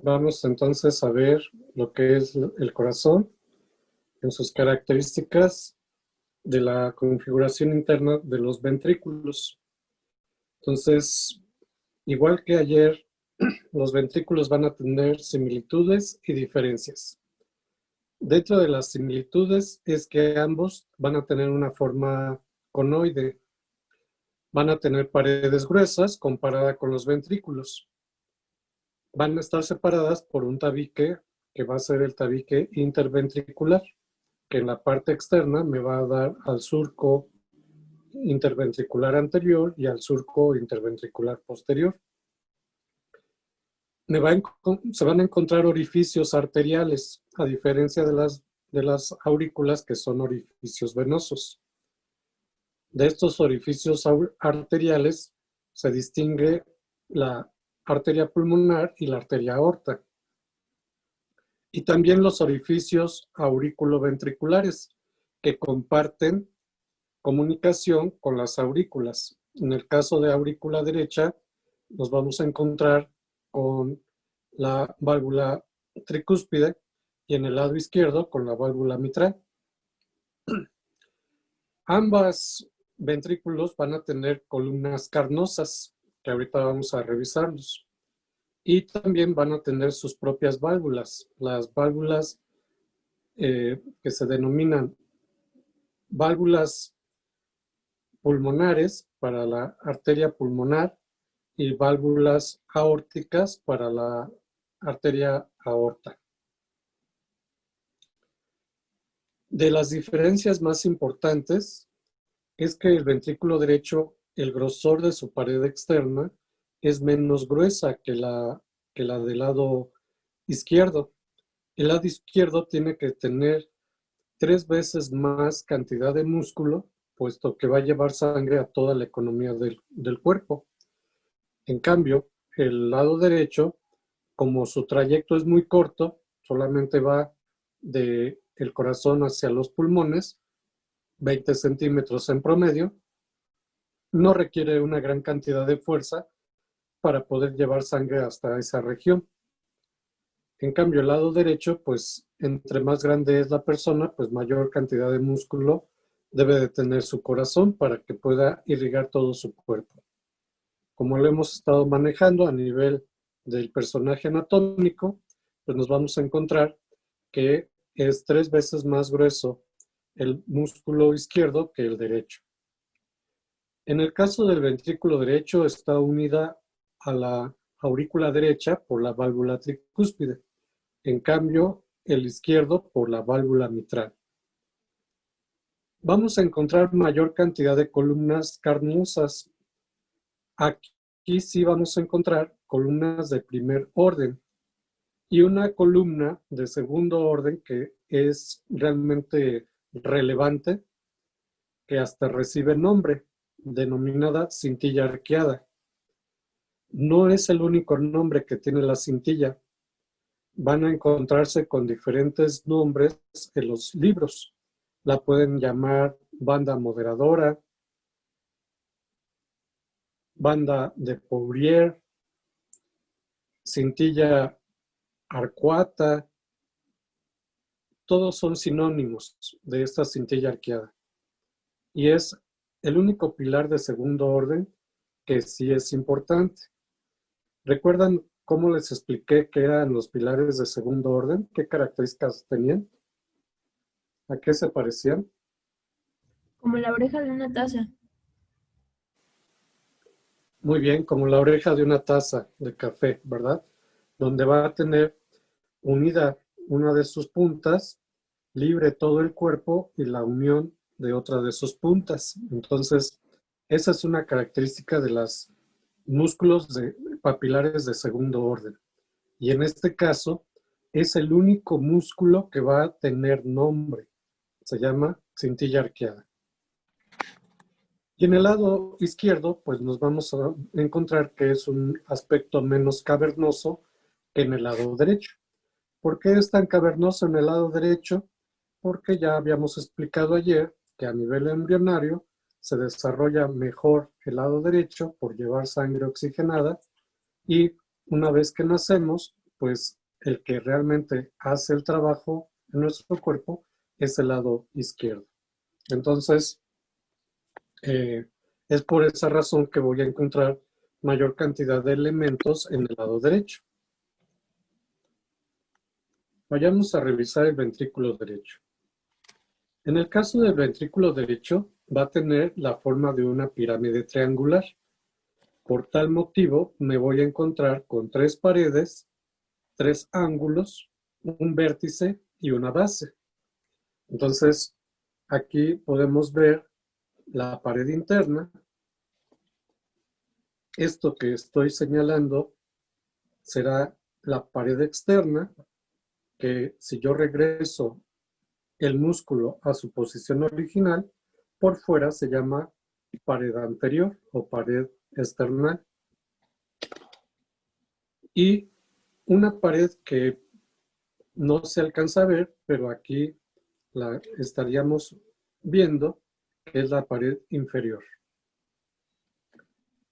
Vamos entonces a ver lo que es el corazón en sus características de la configuración interna de los ventrículos. Entonces, igual que ayer, los ventrículos van a tener similitudes y diferencias. Dentro de las similitudes es que ambos van a tener una forma conoide, van a tener paredes gruesas comparada con los ventrículos. Van a estar separadas por un tabique que va a ser el tabique interventricular, que en la parte externa me va a dar al surco interventricular anterior y al surco interventricular posterior. Se van a encontrar orificios arteriales, a diferencia de las aurículas, que son orificios venosos. De estos orificios arteriales se distingue la arteria pulmonar y la arteria aorta. Y también los orificios auriculoventriculares, que comparten comunicación con las aurículas. En el caso de aurícula derecha, nos vamos a encontrar con la válvula tricúspide y en el lado izquierdo con la válvula mitral. Ambas ventrículos van a tener columnas carnosas, que ahorita vamos a revisarlos. Y también van a tener sus propias válvulas, las válvulas que se denominan válvulas pulmonares para la arteria pulmonar y válvulas aórticas para la arteria aorta. De las diferencias más importantes es que el ventrículo derecho, el grosor de su pared externa es menos gruesa que la del lado izquierdo. El lado izquierdo tiene que tener 3 veces más cantidad de músculo, puesto que va a llevar sangre a toda la economía del cuerpo. En cambio, el lado derecho, como su trayecto es muy corto, solamente va del corazón hacia los pulmones, 20 centímetros en promedio, no requiere una gran cantidad de fuerza para poder llevar sangre hasta esa región. En cambio, el lado derecho, pues entre más grande es la persona, pues mayor cantidad de músculo debe de tener su corazón para que pueda irrigar todo su cuerpo. Como lo hemos estado manejando a nivel del personaje anatómico, pues nos vamos a encontrar que es 3 veces más grueso el músculo izquierdo que el derecho. En el caso del ventrículo derecho está unida a la aurícula derecha por la válvula tricúspide. En cambio, el izquierdo por la válvula mitral. Vamos a encontrar mayor cantidad de columnas carnosas. Aquí sí vamos a encontrar columnas de primer orden y una columna de segundo orden que es realmente relevante, que hasta recibe nombre, denominada cintilla arqueada. No es el único nombre que tiene la cintilla. Van a encontrarse con diferentes nombres en los libros. La pueden llamar banda moderadora, banda de Fourier, cintilla arcuata. Todos son sinónimos de esta cintilla arqueada. Y es el único pilar de segundo orden que sí es importante. ¿Recuerdan cómo les expliqué qué eran los pilares de segundo orden? ¿Qué características tenían? ¿A qué se parecían? Como la oreja de una taza. Muy bien, como la oreja de una taza de café, ¿verdad? Donde va a tener unida una de sus puntas, libre todo el cuerpo y la unión de otra de sus puntas. Entonces, esa es una característica de los músculos papilares de segundo orden. Y en este caso, es el único músculo que va a tener nombre. Se llama cintilla arqueada. Y en el lado izquierdo, pues nos vamos a encontrar que es un aspecto menos cavernoso que en el lado derecho. ¿Por qué es tan cavernoso en el lado derecho? Porque ya habíamos explicado ayer que a nivel embrionario se desarrolla mejor el lado derecho por llevar sangre oxigenada y una vez que nacemos, pues el que realmente hace el trabajo en nuestro cuerpo es el lado izquierdo. Entonces, es por esa razón que voy a encontrar mayor cantidad de elementos en el lado derecho. Vayamos a revisar el ventrículo derecho. En el caso del ventrículo derecho, va a tener la forma de una pirámide triangular. Por tal motivo, me voy a encontrar con 3 paredes, 3 ángulos, un vértice y una base. Entonces, aquí podemos ver la pared interna. Esto que estoy señalando será la pared externa, que si yo regreso el músculo a su posición original, por fuera se llama pared anterior o pared external. Y una pared que no se alcanza a ver, pero aquí la estaríamos viendo, que es la pared inferior.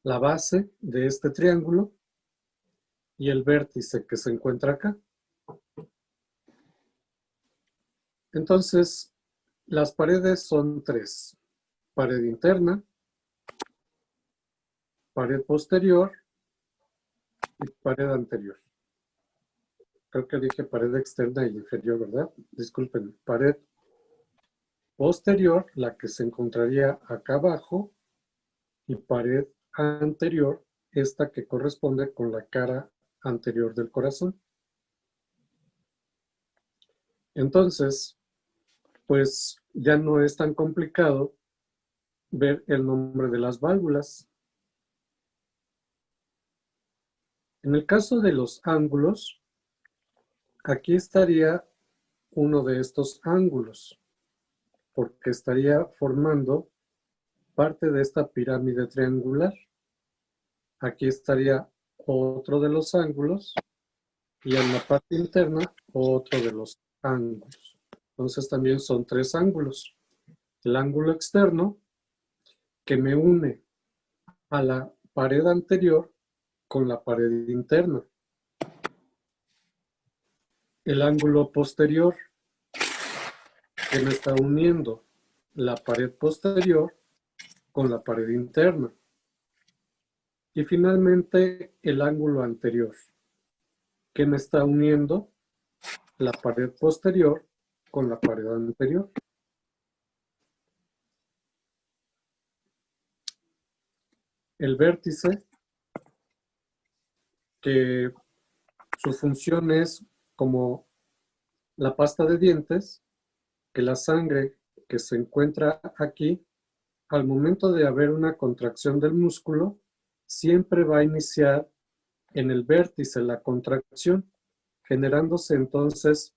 La base de este triángulo y el vértice que se encuentra acá. Entonces, las paredes son 3. Pared interna, pared posterior y pared anterior. Creo que dije pared externa y inferior, ¿verdad? Disculpen. Pared posterior, la que se encontraría acá abajo, y pared anterior, esta que corresponde con la cara anterior del corazón. Entonces, pues ya no es tan complicado ver el nombre de las válvulas. En el caso de los ángulos, aquí estaría uno de estos ángulos, porque estaría formando parte de esta pirámide triangular. Aquí estaría otro de los ángulos y en la parte interna otro de los ángulos. Entonces también son 3 ángulos. El ángulo externo que me une a la pared anterior con la pared interna. El ángulo posterior que me está uniendo la pared posterior con la pared interna. Y finalmente el ángulo anterior que me está uniendo la pared posterior con la pared anterior. El vértice, que su función es como la pasta de dientes, que la sangre que se encuentra aquí, al momento de haber una contracción del músculo, siempre va a iniciar en el vértice la contracción, generándose entonces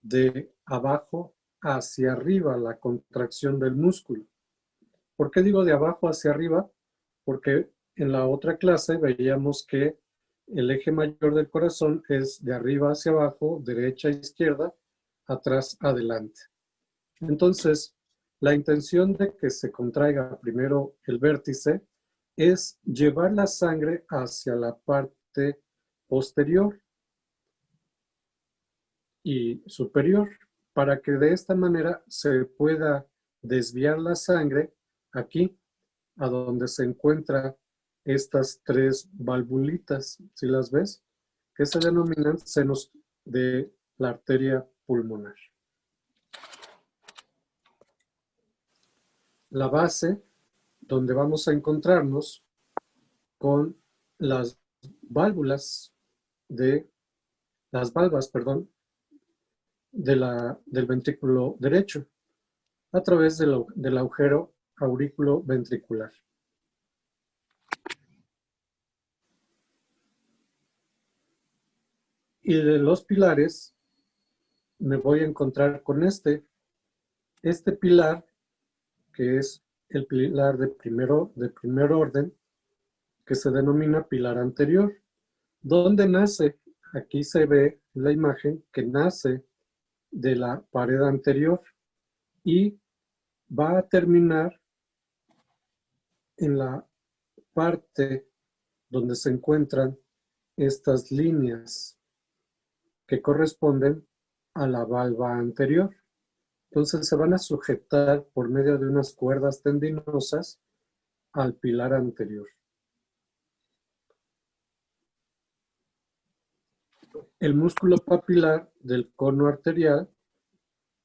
de abajo hacia arriba la contracción del músculo. ¿Por qué digo de abajo hacia arriba? Porque en la otra clase veíamos que el eje mayor del corazón es de arriba hacia abajo, derecha a izquierda, atrás adelante. Entonces, la intención de que se contraiga primero el vértice es llevar la sangre hacia la parte posterior y superior para que de esta manera se pueda desviar la sangre aquí a donde se encuentran estas 3 valvulitas, si las ves, que se denominan senos de la arteria pulmonar. La base, donde vamos a encontrarnos con las válvulas de las valvas, perdón, del ventrículo derecho, a través del agujero aurículo ventricular. Y de los pilares me voy a encontrar con este pilar, que es el pilar de primer orden, que se denomina pilar anterior. ¿Dónde nace? Aquí se ve la imagen que nace de la pared anterior y va a terminar en la parte donde se encuentran estas líneas que corresponden a la valva anterior. Entonces se van a sujetar por medio de unas cuerdas tendinosas al pilar anterior. El músculo papilar del cono arterial,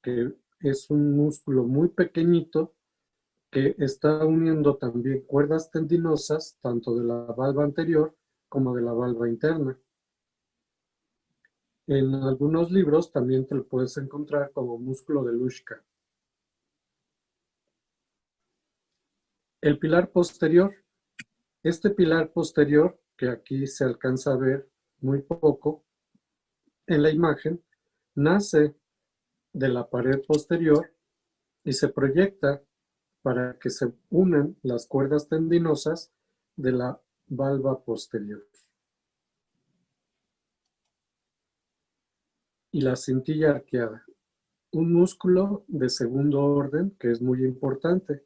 que es un músculo muy pequeñito, que está uniendo también cuerdas tendinosas, tanto de la valva anterior como de la valva interna. En algunos libros también te lo puedes encontrar como músculo de Luschka. El pilar posterior. Este pilar posterior, que aquí se alcanza a ver muy poco en la imagen, nace de la pared posterior y se proyecta para que se unan las cuerdas tendinosas de la valva posterior. Y la cintilla arqueada, un músculo de segundo orden que es muy importante.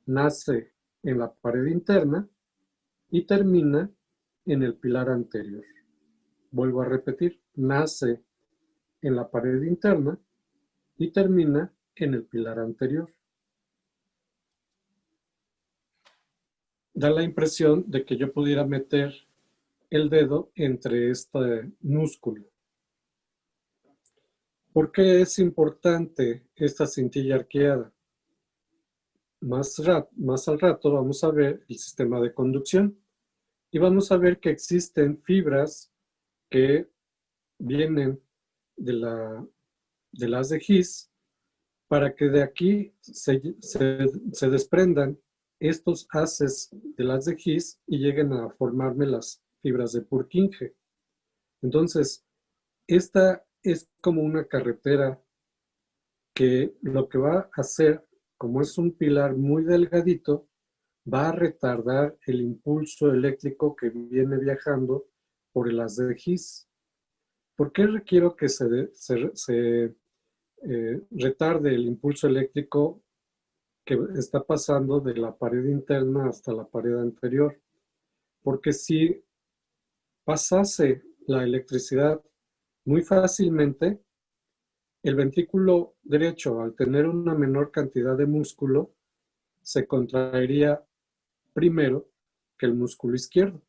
Nace en la pared interna y termina en el pilar anterior. Vuelvo a repetir, nace en la pared interna y termina en el pilar anterior. Da la impresión de que yo pudiera meter el dedo entre este músculo. ¿Por qué es importante esta cintilla arqueada? Más al rato vamos a ver el sistema de conducción y vamos a ver que existen fibras que vienen de las de His para que de aquí se desprendan estos haces de las de His y lleguen a formarme las fibras de Purkinje. Entonces, esta es como una carretera que lo que va a hacer, como es un pilar muy delgadito, va a retardar el impulso eléctrico que viene viajando por el haz de His. ¿Por qué requiero que se retarde el impulso eléctrico que está pasando de la pared interna hasta la pared anterior? Porque si pasase la electricidad muy fácilmente, el ventrículo derecho, al tener una menor cantidad de músculo, se contraería primero que el músculo izquierdo.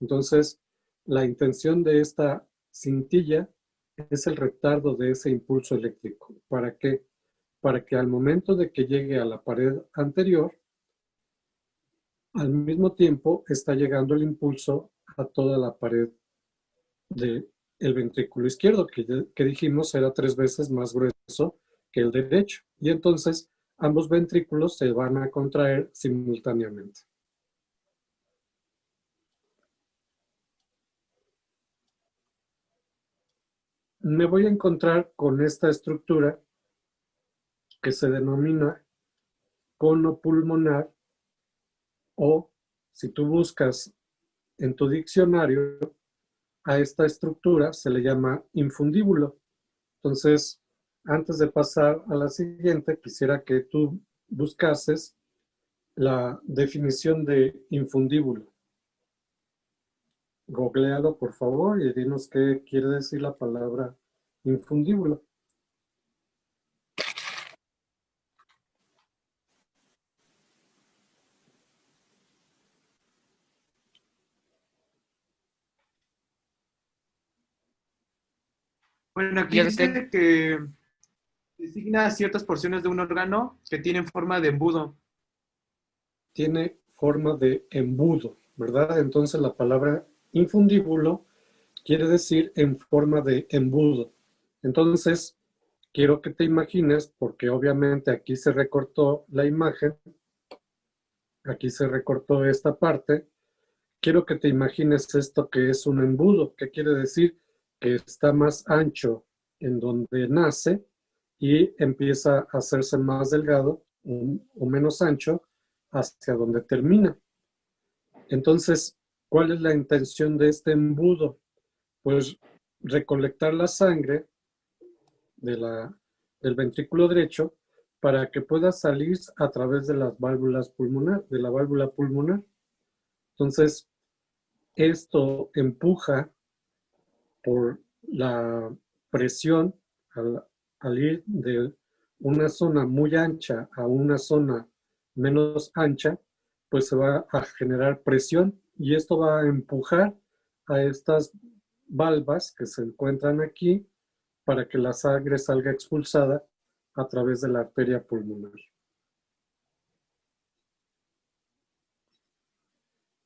Entonces, la intención de esta cintilla es el retardo de ese impulso eléctrico. ¿Para qué? Para que al momento de que llegue a la pared anterior, al mismo tiempo está llegando el impulso a toda la pared del ventrículo izquierdo, que dijimos era 3 veces más grueso que el derecho. Y entonces ambos ventrículos se van a contraer simultáneamente. Me voy a encontrar con esta estructura que se denomina cono pulmonar, o si tú buscas en tu diccionario, a esta estructura se le llama infundíbulo. Entonces, antes de pasar a la siguiente, quisiera que tú buscases la definición de infundíbulo. Googlealo, por favor, y dinos qué quiere decir la palabra infundíbulo. Bueno, aquí dice que designa ciertas porciones de un órgano que tienen forma de embudo. Tiene forma de embudo, ¿verdad? Entonces la palabra infundíbulo quiere decir en forma de embudo. Entonces, quiero que te imagines, porque obviamente aquí se recortó la imagen, aquí se recortó esta parte, quiero que te imagines esto que es un embudo. ¿Qué quiere decir? Que está más ancho en donde nace y empieza a hacerse más delgado o menos ancho hacia donde termina. Entonces, ¿cuál es la intención de este embudo? Pues recolectar la sangre del ventrículo derecho para que pueda salir a través de las válvulas pulmonar, de la válvula pulmonar. Entonces, esto empuja por la presión al ir de una zona muy ancha a una zona menos ancha, pues se va a generar presión y esto va a empujar a estas valvas que se encuentran aquí para que la sangre salga expulsada a través de la arteria pulmonar.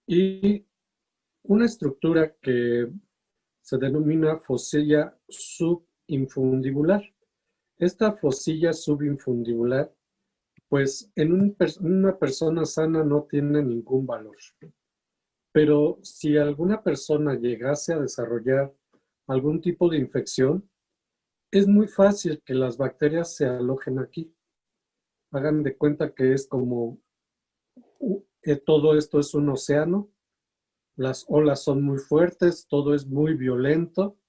Y una estructura que se denomina fosilla subinfundibular. Esta fosilla subinfundibular, pues en una persona sana no tiene ningún valor. Pero si alguna persona llegase a desarrollar algún tipo de infección, es muy fácil que las bacterias se alojen aquí. Hagan de cuenta que es como todo esto es un océano, las olas son muy fuertes, todo es muy violento,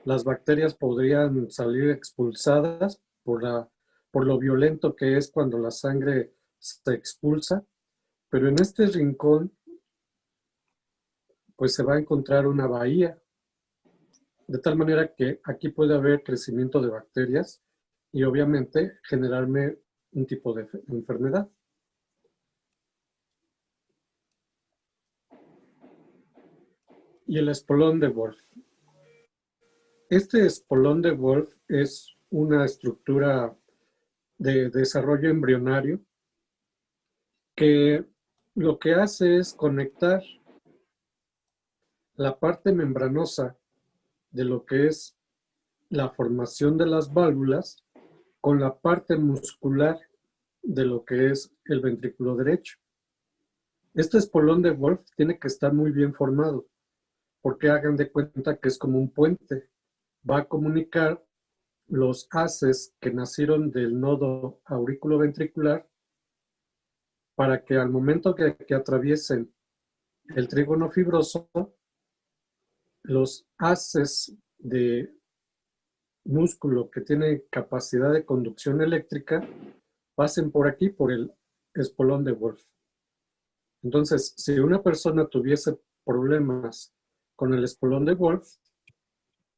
las bacterias podrían salir expulsadas por lo violento que es cuando la sangre se expulsa, pero en este rincón pues se va a encontrar una bahía, de tal manera que aquí puede haber crecimiento de bacterias y obviamente generarme un tipo de enfermedad. Y el espolón de Wolff. Este espolón de Wolff es una estructura de desarrollo embrionario que lo que hace es conectar la parte membranosa de lo que es la formación de las válvulas con la parte muscular de lo que es el ventrículo derecho. Este espolón de Wolff tiene que estar muy bien formado, porque hagan de cuenta que es como un puente. Va a comunicar los haces que nacieron del nodo auriculoventricular para que al momento que atraviesen el trígono fibroso, los haces de músculo que tiene capacidad de conducción eléctrica pasen por aquí, por el espolón de Wolff. Entonces, si una persona tuviese problemas con el espolón de Wolff,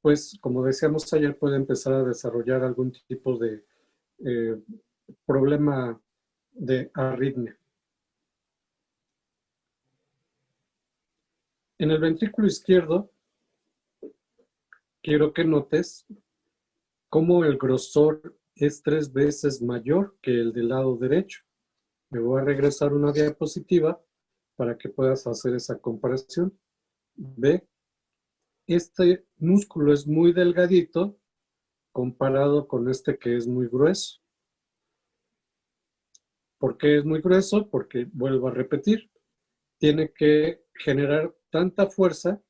pues como decíamos ayer, puede empezar a desarrollar algún tipo de problema de arritmia. En el ventrículo izquierdo, quiero que notes cómo el grosor es 3 veces mayor que el del lado derecho. Me voy a regresar una diapositiva para que puedas hacer esa comparación. Ve, este músculo es muy delgadito comparado con este que es muy grueso. ¿Por qué es muy grueso? Porque, vuelvo a repetir, tiene que generar tanta fuerza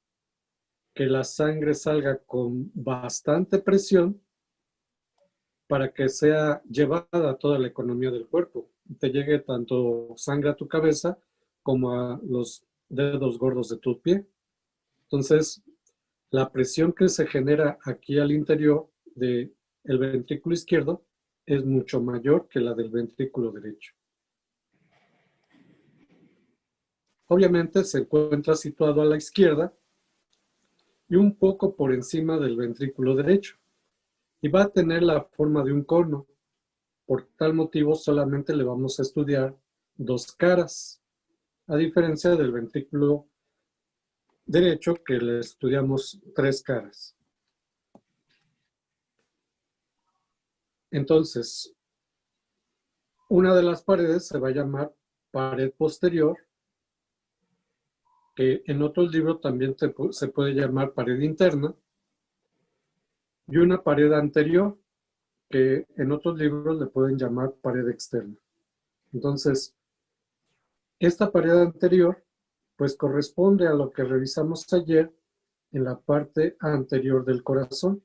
que la sangre salga con bastante presión para que sea llevada a toda la economía del cuerpo. Te llegue tanto sangre a tu cabeza como a los dedos gordos de tu pie. Entonces, la presión que se genera aquí al interior del ventrículo izquierdo es mucho mayor que la del ventrículo derecho. Obviamente se encuentra situado a la izquierda y un poco por encima del ventrículo derecho. Y va a tener la forma de un cono. Por tal motivo solamente le vamos a estudiar 2 caras, a diferencia del ventrículo derecho que le estudiamos 3 caras. Entonces, una de las paredes se va a llamar pared posterior, que en otros libros también se puede llamar pared interna, y una pared anterior, que en otros libros le pueden llamar pared externa. Entonces, esta pared anterior, pues corresponde a lo que revisamos ayer en la parte anterior del corazón.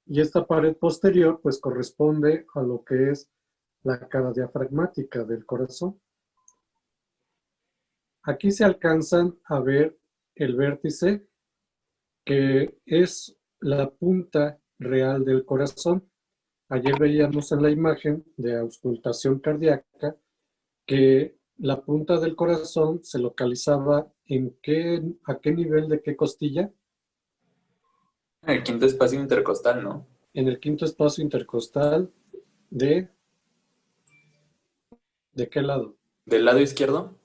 Y esta pared posterior, pues corresponde a lo que es la cara diafragmática del corazón. Aquí se alcanzan a ver el vértice, que es la punta real del corazón. Ayer veíamos en la imagen de auscultación cardíaca que la punta del corazón se localizaba a qué nivel de qué costilla. El quinto espacio intercostal, ¿no? En el quinto espacio intercostal de... ¿De qué lado? Del lado izquierdo.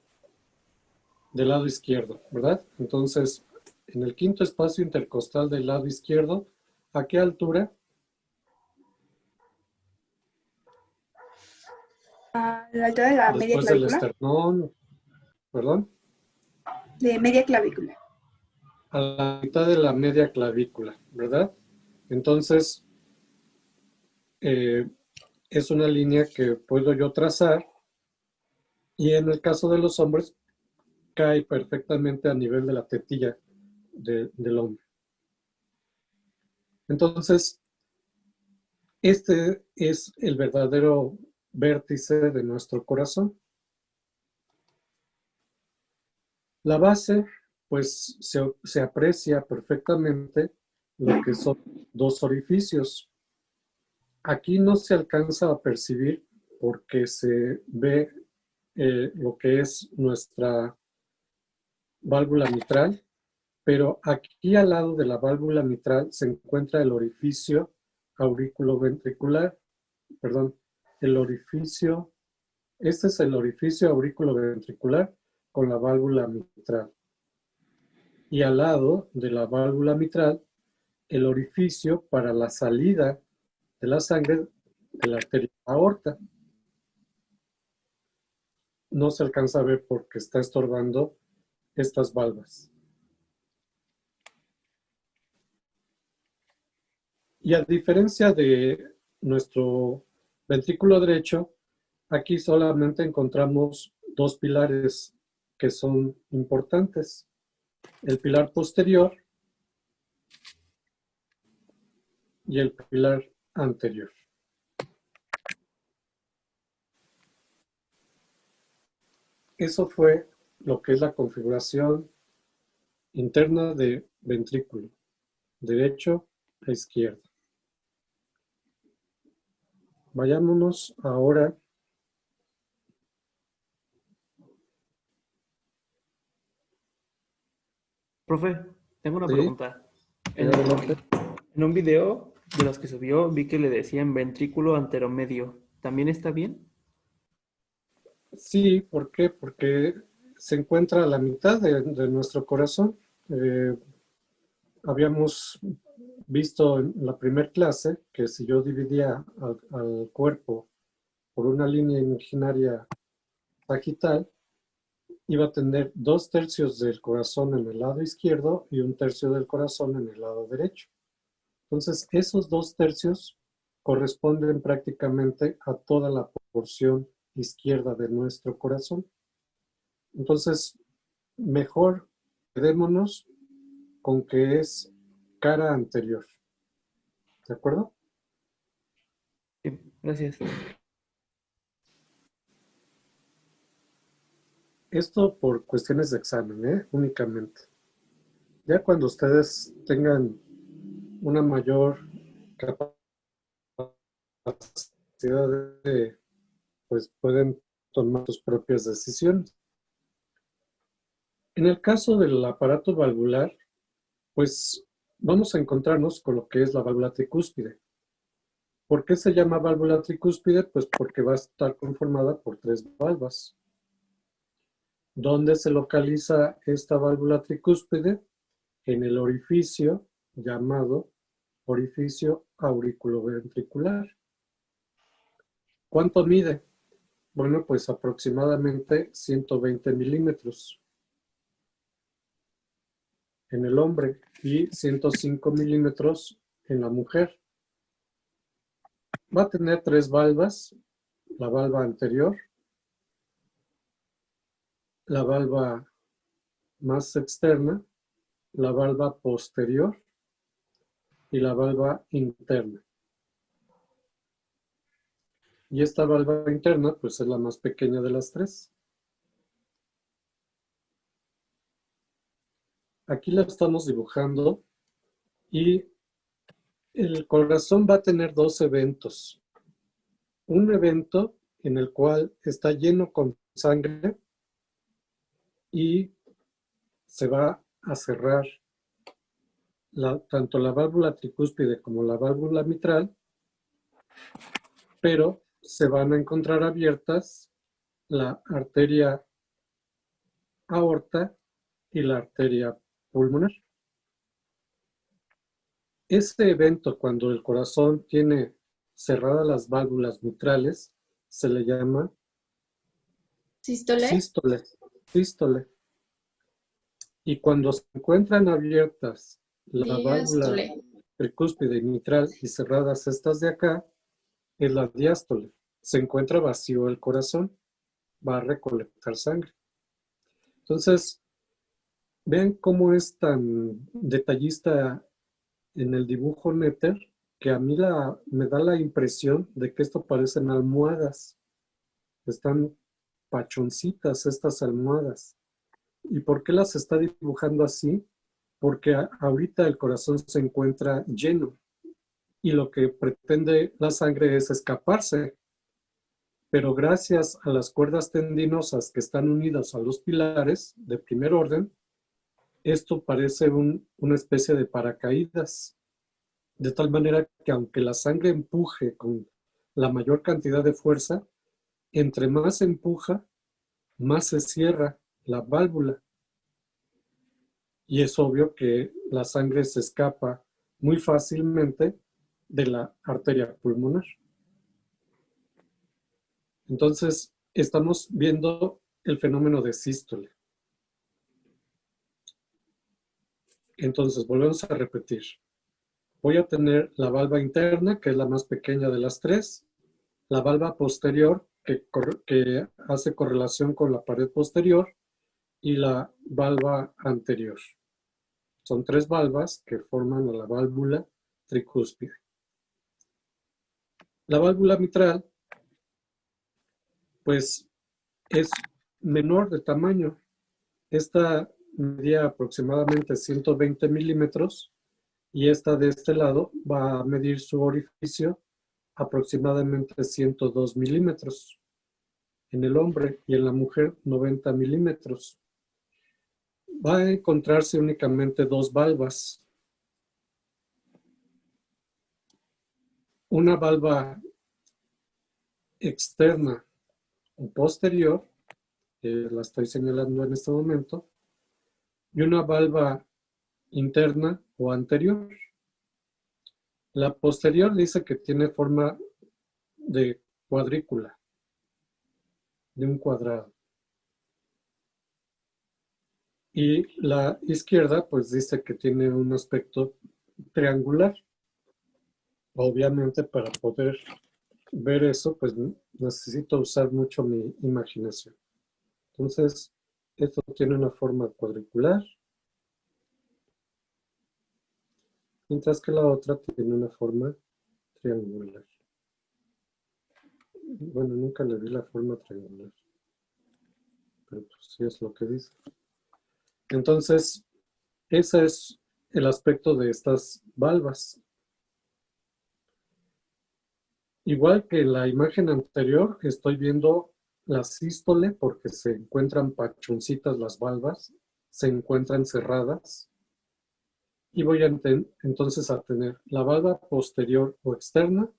Del lado izquierdo, ¿verdad? Entonces, en el quinto espacio intercostal del lado izquierdo, ¿a qué altura? A la altura de la media Después del clavícula. esternón, perdón, De media clavícula. a la mitad de la media clavícula, ¿verdad? Entonces, es una línea que puedo yo trazar y en el caso de los hombres cae perfectamente a nivel de la tetilla del hombre. Entonces, este es el verdadero vértice de nuestro corazón. La base, pues se aprecia perfectamente lo que son dos orificios. Aquí no se alcanza a percibir porque se ve lo que es nuestra válvula mitral, pero aquí al lado de la válvula mitral se encuentra el orificio auriculoventricular, perdón, el orificio, este es el orificio auriculoventricular con la válvula mitral. Y al lado de la válvula mitral, el orificio para la salida de la sangre de la arteria aorta. No se alcanza a ver porque está estorbando estas valvas. Y a diferencia de nuestro ventrículo derecho, aquí solamente encontramos dos pilares que son importantes. El pilar posterior y el pilar anterior. Eso fue lo que es la configuración interna de ventrículo, derecho a izquierda. Vayámonos ahora. Profe, tengo una Sí, pregunta. adelante. En un video de los que subió vi que le decían ventrículo anteromedio. ¿También está bien? Sí, ¿por qué? Porque se encuentra a la mitad de nuestro corazón. Eh, Habíamos visto en la primera clase que si yo dividía al cuerpo por una línea imaginaria sagital, iba a tener 2/3 del corazón en el lado izquierdo y 1/3 del corazón en el lado derecho. Entonces, esos 2/3 corresponden prácticamente a toda la porción izquierda de nuestro corazón. Entonces, mejor quedémonos con que es cara anterior. ¿De acuerdo? Sí, gracias. Esto por cuestiones de examen, únicamente. Ya cuando ustedes tengan una mayor capacidad pues pueden tomar sus propias decisiones. En el caso del aparato valvular, pues vamos a encontrarnos con lo que es la válvula tricúspide. ¿Por qué se llama válvula tricúspide? Pues porque va a estar conformada por 3 valvas. ¿Dónde se localiza esta válvula tricúspide? En el orificio llamado orificio auriculoventricular. ¿Cuánto mide? Bueno, pues aproximadamente 120 milímetros en el hombre y 105 milímetros en la mujer. Va a tener 3 valvas, la valva anterior, la valva más externa, la valva posterior y la valva interna. Y esta valva interna, pues es la más pequeña de las 3. Aquí la estamos dibujando y el corazón va a tener 2 eventos. Un evento en el cual está lleno con sangre y se va a cerrar tanto la válvula tricúspide como la válvula mitral, pero se van a encontrar abiertas la arteria aorta y la arteria pulmonar. Este evento, cuando el corazón tiene cerradas las válvulas mitrales, se le llama ¿Sístole? sístole. Y cuando se encuentran abiertas la válvula Diástole. tricúspide y mitral y cerradas estas de acá, es la diástole. Se encuentra vacío el corazón, va a recolectar sangre. Entonces, vean cómo es tan detallista en el dibujo Netter, que a mí me da la impresión de que esto parecen almohadas. Están pachoncitas estas almohadas. ¿Y por qué las está dibujando así? Porque ahorita el corazón se encuentra lleno y lo que pretende la sangre es escaparse. Pero gracias a las cuerdas tendinosas que están unidas a los pilares de primer orden, esto parece una especie de paracaídas. De tal manera que aunque la sangre empuje con la mayor cantidad de fuerza, entre más empuja, más se cierra la válvula. Y es obvio que la sangre se escapa muy fácilmente de la arteria pulmonar. Entonces, estamos viendo el fenómeno de sístole. Entonces, volvemos a repetir. Voy a tener la valva interna, que es la más pequeña de las tres, la valva posterior, que hace correlación con la pared posterior, y la valva anterior. Son tres valvas que forman a la válvula tricúspide. La válvula mitral, pues, es menor de tamaño. Esta medía aproximadamente 120 milímetros y esta de este lado va a medir su orificio aproximadamente 102 milímetros. En el hombre y en la mujer 90 milímetros. Va a encontrarse únicamente dos valvas. Una valva externa o posterior, que la estoy señalando en este momento, y una valva interna o anterior. La posterior dice que tiene forma de cuadrícula, de un cuadrado. Y la izquierda, pues dice que tiene un aspecto triangular. Obviamente, para poder ver eso, pues necesito usar mucho mi imaginación. Entonces, esto tiene una forma cuadricular, mientras que la otra tiene una forma triangular. Bueno, nunca le vi la forma triangular, pero pues sí es lo que dice. Entonces, ese es el aspecto de estas valvas. Igual que en la imagen anterior, estoy viendo la sístole porque se encuentran pachoncitas las valvas, se encuentran cerradas. Y voy entonces a tener la valva posterior o externa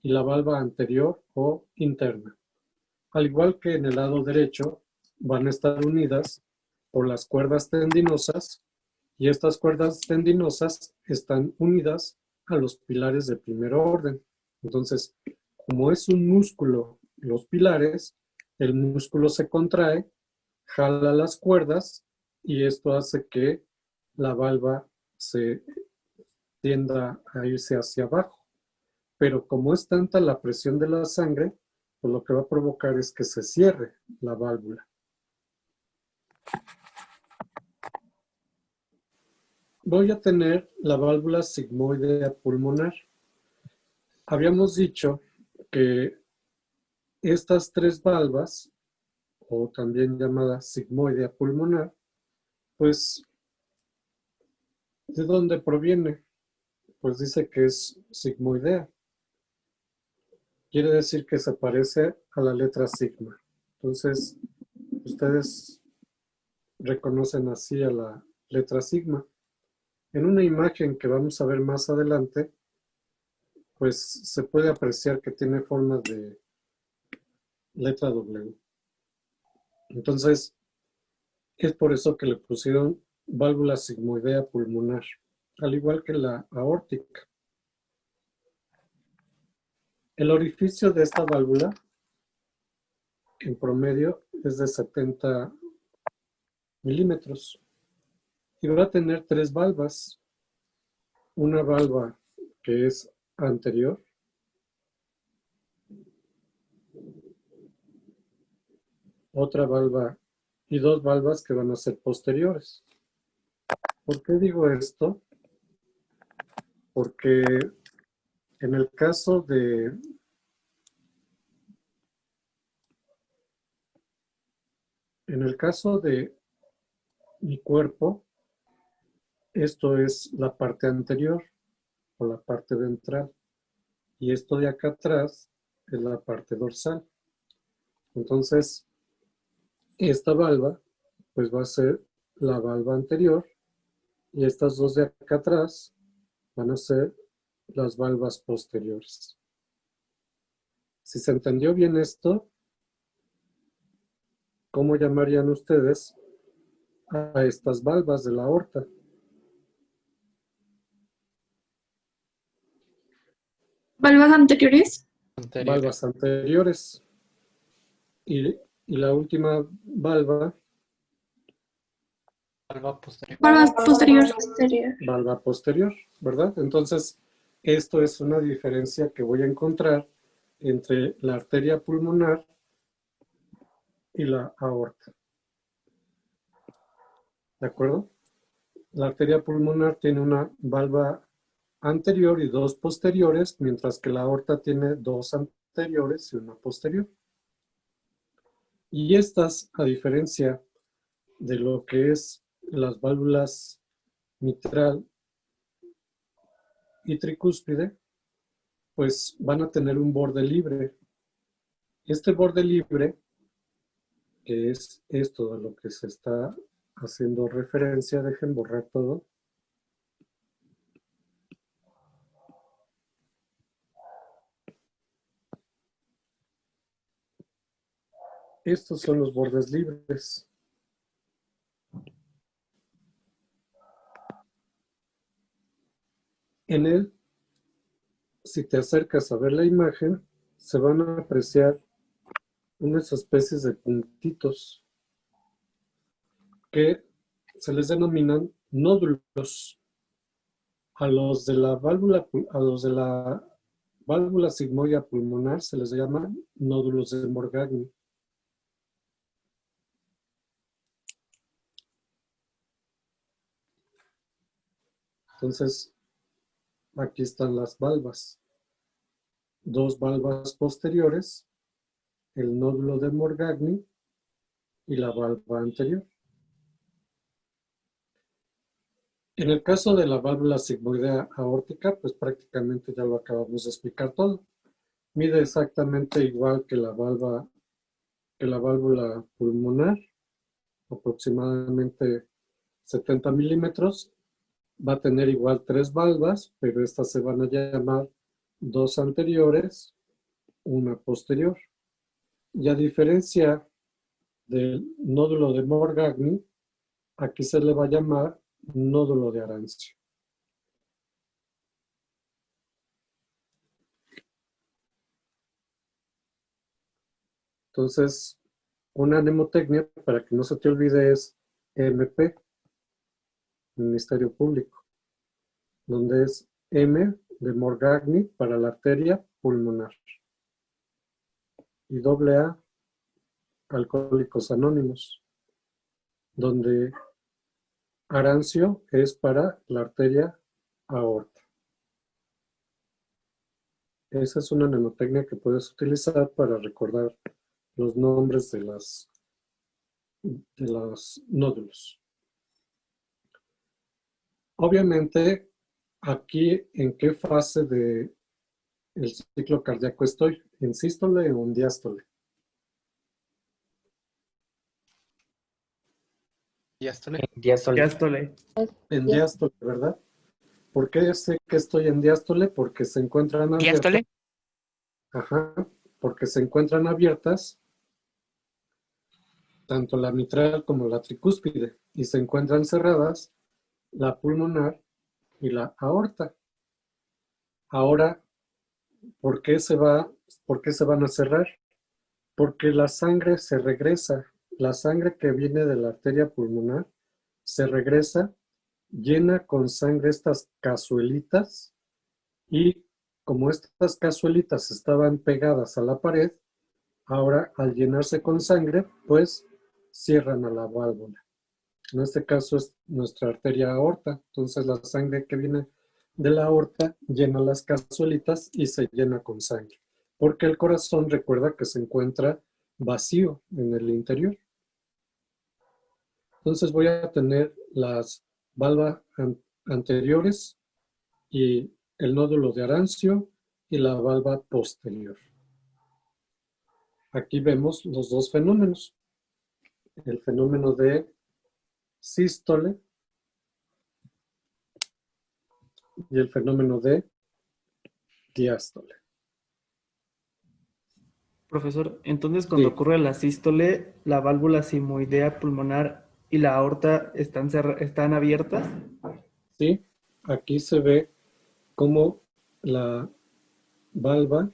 y la valva anterior o interna. Al igual que en el lado derecho, van a estar unidas por las cuerdas tendinosas y estas cuerdas tendinosas están unidas a los pilares de primer orden. Entonces, como es un músculo, los pilares, el músculo se contrae, jala las cuerdas y esto hace que la valva se tienda a irse hacia abajo. Pero como es tanta la presión de la sangre, pues lo que va a provocar es que se cierre la válvula. Voy a tener la válvula sigmoidea pulmonar. Habíamos dicho que estas tres valvas, o también llamada sigmoidea pulmonar, pues, ¿de dónde proviene? Pues dice que es sigmoidea. Quiere decir que se parece a la letra sigma. Entonces, ustedes reconocen así a la letra sigma. En una imagen que vamos a ver más adelante, pues se puede apreciar que tiene forma de letra W. Entonces, es por eso que le pusieron válvula sigmoidea pulmonar, al igual que la aórtica. El orificio de esta válvula, en promedio, es de 70 milímetros y va a tener 3 valvas. Una valva que es anterior, otra valva y 2 valvas que van a ser posteriores. ¿Por qué digo esto? Porque en el caso de mi cuerpo, esto es la parte anterior o la parte ventral y esto de acá atrás es la parte dorsal. Entonces, esta valva pues va a ser la valva anterior y estas dos de acá atrás van a ser las valvas posteriores. Si se entendió bien esto, ¿cómo llamarían ustedes a estas valvas de la aorta? ¿Valvas anteriores? Valvas anteriores. Y la última valva, Valvas posteriores. valva posterior, ¿verdad? Entonces, esto es una diferencia que voy a encontrar entre la arteria pulmonar y la aorta. ¿De acuerdo? La arteria pulmonar tiene una valva anterior y 2 posteriores, mientras que la aorta tiene 2 anteriores y una posterior. Y estas, a diferencia de lo que es las válvulas mitral y tricúspide, pues van a tener un borde libre. Este borde libre, que es esto a lo que se está haciendo referencia, dejen borrar todo. Estos son los bordes libres. En él, si te acercas a ver la imagen, se van a apreciar unas especies de puntitos que se les denominan nódulos. A los de la válvula sigmoidea pulmonar se les llama nódulos de Morgagni. Entonces, aquí están las valvas. 2 valvas posteriores, el nódulo de Morgagni y la valva anterior. En el caso de la válvula sigmoidea aórtica, pues prácticamente ya lo acabamos de explicar todo. Mide exactamente igual que la válvula pulmonar, aproximadamente 70 milímetros. Va a tener igual 3 valvas, pero estas se van a llamar 2 anteriores, una posterior. Y a diferencia del nódulo de Morgagni, aquí se le va a llamar nódulo de Arancio. Entonces, una mnemotecnia, para que no se te olvide, es MP, Ministerio Público, donde es M de Morgagni para la arteria pulmonar y AA, Alcohólicos Anónimos, donde Arancio es para la arteria aorta. Esa es una mnemotecnia que puedes utilizar para recordar los nombres de los nódulos. Obviamente, aquí en qué fase del ciclo cardíaco estoy, en sístole o en diástole. Diástole. Diástole. En diástole, ¿verdad? ¿Por qué sé que estoy en diástole? Porque se encuentran abiertas. ¿Diástole? Ajá, porque se encuentran abiertas tanto la mitral como la tricúspide y se encuentran cerradas la pulmonar y la aorta. Ahora, ¿por qué se van a cerrar? Porque la sangre se regresa. La sangre que viene de la arteria pulmonar se regresa, llena con sangre estas cazuelitas y como estas cazuelitas estaban pegadas a la pared, ahora al llenarse con sangre, pues cierran a la válvula. En este caso es nuestra arteria aorta, entonces la sangre que viene de la aorta llena las cazuelitas y se llena con sangre, porque el corazón recuerda que se encuentra vacío en el interior. Entonces voy a tener las valvas anteriores y el nódulo de Arancio y la valva posterior. Aquí vemos los dos fenómenos. El fenómeno de sístole y el fenómeno de diástole. Profesor, entonces cuando Sí. ocurre la sístole, la válvula simoidea pulmonar y la aorta están abiertas. ¿Sí? Aquí se ve cómo la valva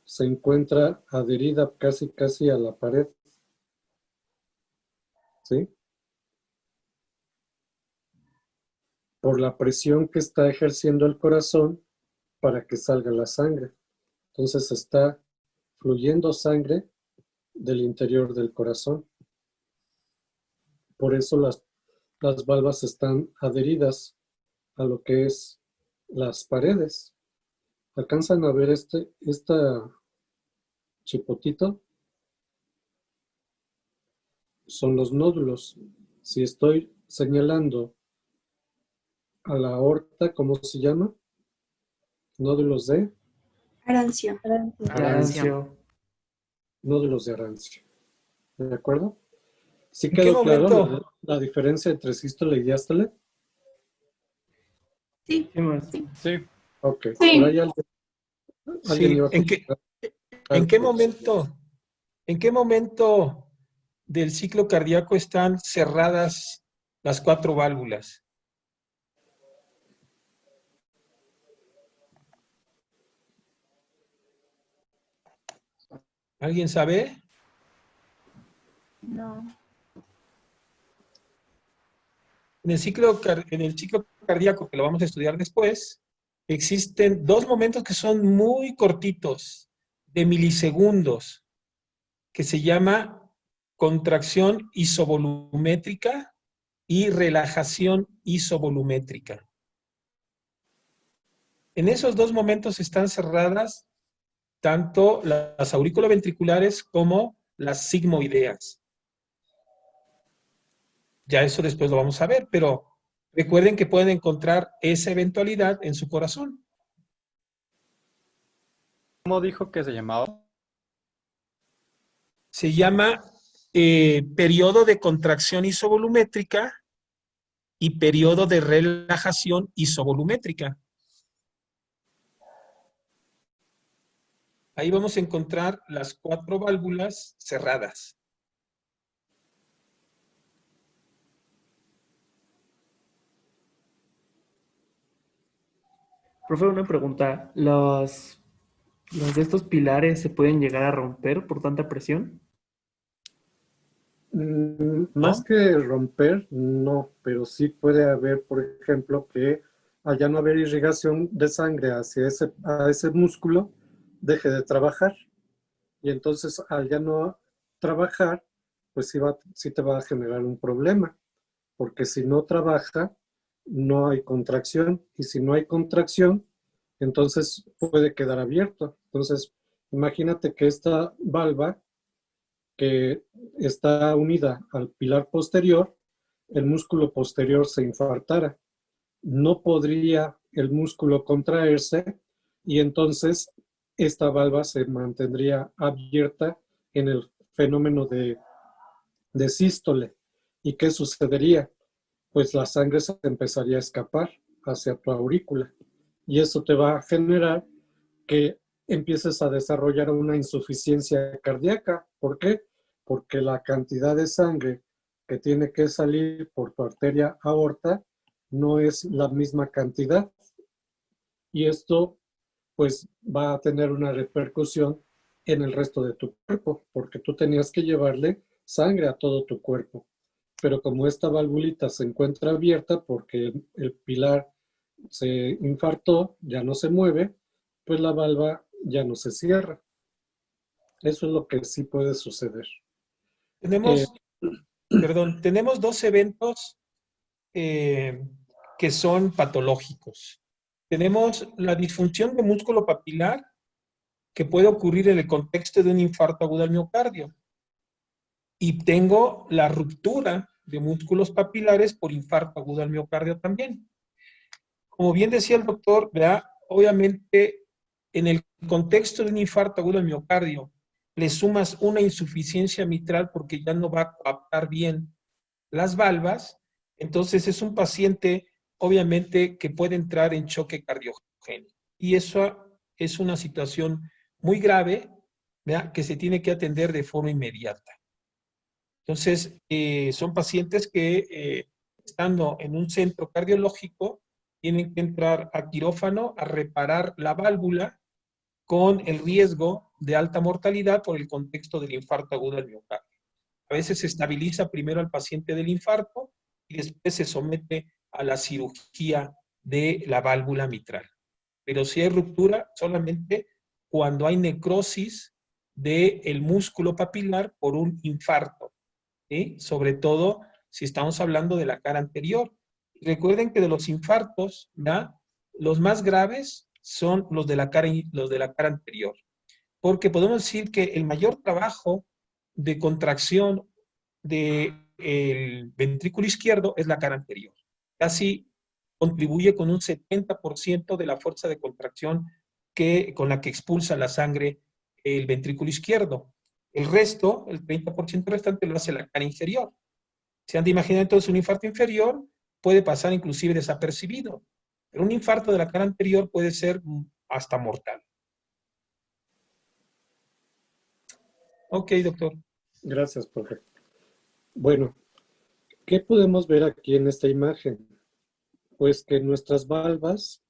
se encuentra adherida casi a la pared. ¿Sí? Por la presión que está ejerciendo el corazón para que salga la sangre. Entonces está fluyendo sangre del interior del corazón. Por eso las valvas están adheridas a lo que es las paredes. ¿Alcanzan a ver esta chipotito? Son los nódulos. Si estoy señalando a la aorta, ¿cómo se llama? Nódulos de Arancio. Arancio. nódulos de Arancio. ¿De acuerdo? ¿Sí ¿En qué quedó claro momento? la diferencia entre sístole y diástole? Sí. ¿Qué más? Sí, Ok. Sí. Por ahí alguien sí. iba a ¿En qué en qué momento del ciclo cardíaco están cerradas las 4 válvulas? ¿Alguien sabe? No. En el ciclo cardíaco, que lo vamos a estudiar después, existen 2 momentos que son muy cortitos, de milisegundos, que se llama contracción isovolumétrica y relajación isovolumétrica. En esos 2 momentos están cerradas tanto las auriculoventriculares como las sigmoideas. Ya eso después lo vamos a ver, pero recuerden que pueden encontrar esa eventualidad en su corazón. ¿Cómo dijo que se llamaba? Se llama periodo de contracción isovolumétrica y periodo de relajación isovolumétrica. Ahí vamos a encontrar las 4 válvulas cerradas. Profe, una pregunta. ¿Los de estos pilares se pueden llegar a romper por tanta presión? Más que romper, no, pero sí puede haber, por ejemplo, que al ya no haber irrigación de sangre hacia a ese músculo, deje de trabajar. Y entonces al ya no trabajar, pues sí te va a generar un problema, porque si no trabaja, no hay contracción, y si no hay contracción, entonces puede quedar abierto. Entonces, imagínate que esta valva que está unida al pilar posterior, el músculo posterior se infartara. No podría el músculo contraerse y entonces esta valva se mantendría abierta en el fenómeno de sístole. ¿Y qué sucedería? Pues la sangre se empezaría a escapar hacia tu aurícula. Y eso te va a generar que empieces a desarrollar una insuficiencia cardíaca. ¿Por qué? Porque la cantidad de sangre que tiene que salir por tu arteria aorta no es la misma cantidad. Y esto pues va a tener una repercusión en el resto de tu cuerpo, porque tú tenías que llevarle sangre a todo tu cuerpo. Pero como esta valvulita se encuentra abierta porque el pilar se infartó, ya no se mueve, pues la valva ya no se cierra. Eso es lo que sí puede suceder. Tenemos, tenemos dos eventos que son patológicos. Tenemos la disfunción de músculo papilar que puede ocurrir en el contexto de un infarto agudo al miocardio. Y tengo la ruptura de músculos papilares por infarto agudo al miocardio también. Como bien decía el doctor, ¿verdad? Obviamente en el contexto de un infarto agudo al miocardio le sumas una insuficiencia mitral porque ya no va a captar bien las valvas, entonces es un paciente obviamente que puede entrar en choque cardiogénico. Y eso es una situación muy grave, ¿verdad? Que se tiene que atender de forma inmediata. Entonces, son pacientes que estando en un centro cardiológico tienen que entrar a quirófano a reparar la válvula con el riesgo de alta mortalidad por el contexto del infarto agudo del miocardio. A veces se estabiliza primero al paciente del infarto y después se somete a la cirugía de la válvula mitral. Pero si hay ruptura, solamente cuando hay necrosis del músculo papilar por un infarto, ¿sí? Sobre todo si estamos hablando de la cara anterior. Recuerden que de los infartos, ¿verdad? Los más graves son los de la cara anterior. Porque podemos decir que el mayor trabajo de contracción del ventrículo izquierdo es la cara anterior. Casi contribuye con un 70% de la fuerza de contracción con la que expulsa la sangre el ventrículo izquierdo. El resto, el 30% restante, lo hace la cara inferior. Se han de imaginar entonces un infarto inferior puede pasar inclusive desapercibido, pero un infarto de la cara anterior puede ser hasta mortal. Ok, doctor. Gracias, profe. Bueno, ¿qué podemos ver aquí en esta imagen? Pues que nuestras valvas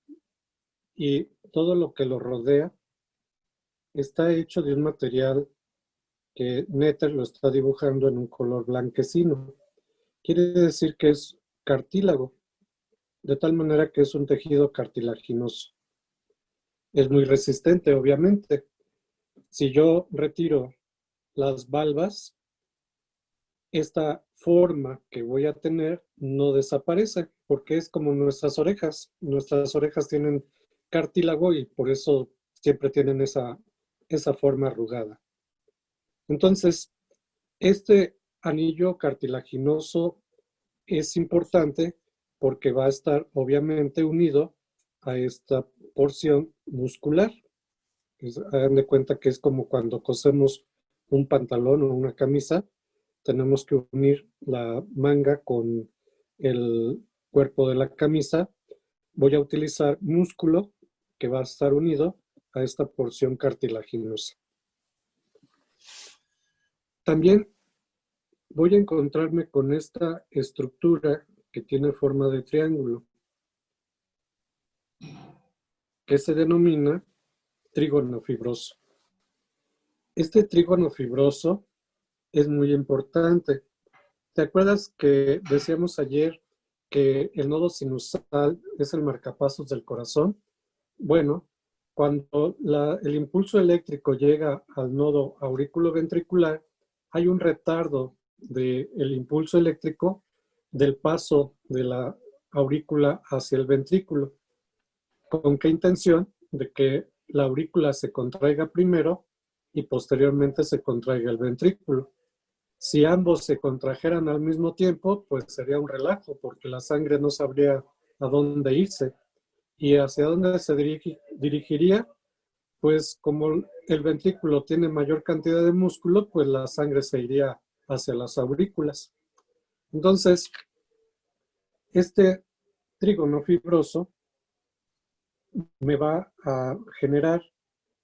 y todo lo que lo rodea está hecho de un material que Netter lo está dibujando en un color blanquecino. Quiere decir que es cartílago, de tal manera que es un tejido cartilaginoso. Es muy resistente, obviamente. Si yo retiro las valvas, esta forma que voy a tener no desaparece, porque es como nuestras orejas. Nuestras orejas tienen cartílago y por eso siempre tienen esa forma arrugada. Entonces, este anillo cartilaginoso es importante porque va a estar obviamente unido a esta porción muscular. Hagan de cuenta que es como cuando cosemos un pantalón o una camisa, tenemos que unir la manga con el cuerpo de la camisa. Voy a utilizar músculo que va a estar unido a esta porción cartilaginosa. También voy a encontrarme con esta estructura que tiene forma de triángulo, que se denomina trígono fibroso. Este trígono fibroso es muy importante. ¿Te acuerdas que decíamos ayer que el nodo sinusal es el marcapasos del corazón? Bueno, cuando el impulso eléctrico llega al nodo auriculoventricular, hay un retardo del impulso eléctrico del paso de la aurícula hacia el ventrículo. ¿Con qué intención? De que la aurícula se contraiga primero y posteriormente se contraiga el ventrículo. Si ambos se contrajeran al mismo tiempo, pues sería un relajo, porque la sangre no sabría a dónde irse. ¿Y hacia dónde se dirigiría? Pues como el ventrículo tiene mayor cantidad de músculo, pues la sangre se iría hacia las aurículas. Entonces, este trígono fibroso me va a generar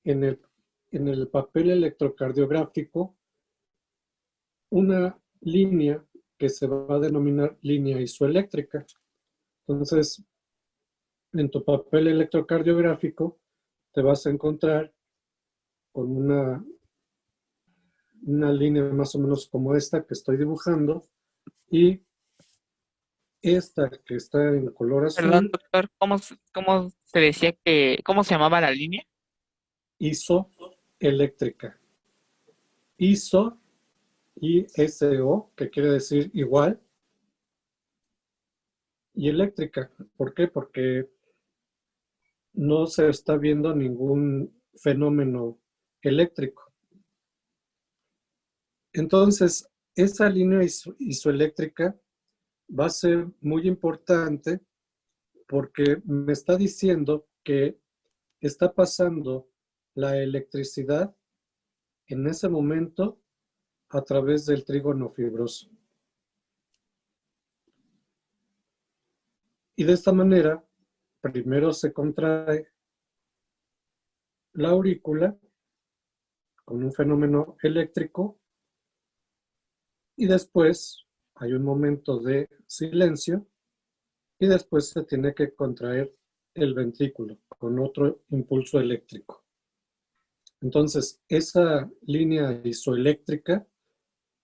en el papel electrocardiográfico una línea que se va a denominar línea isoeléctrica. Entonces, en tu papel electrocardiográfico te vas a encontrar con una línea más o menos como esta que estoy dibujando y esta que está en color azul. Perdón, doctor, ¿cómo se decía cómo se llamaba la línea? Isoeléctrica. ISO, ISO, que quiere decir igual, y eléctrica. ¿Por qué? Porque no se está viendo ningún fenómeno eléctrico. Entonces, esa línea isoeléctrica va a ser muy importante porque me está diciendo que está pasando la electricidad en ese momento a través del trígono fibroso. Y de esta manera, primero se contrae la aurícula con un fenómeno eléctrico y después hay un momento de silencio y después se tiene que contraer el ventrículo con otro impulso eléctrico. Entonces, esa línea isoeléctrica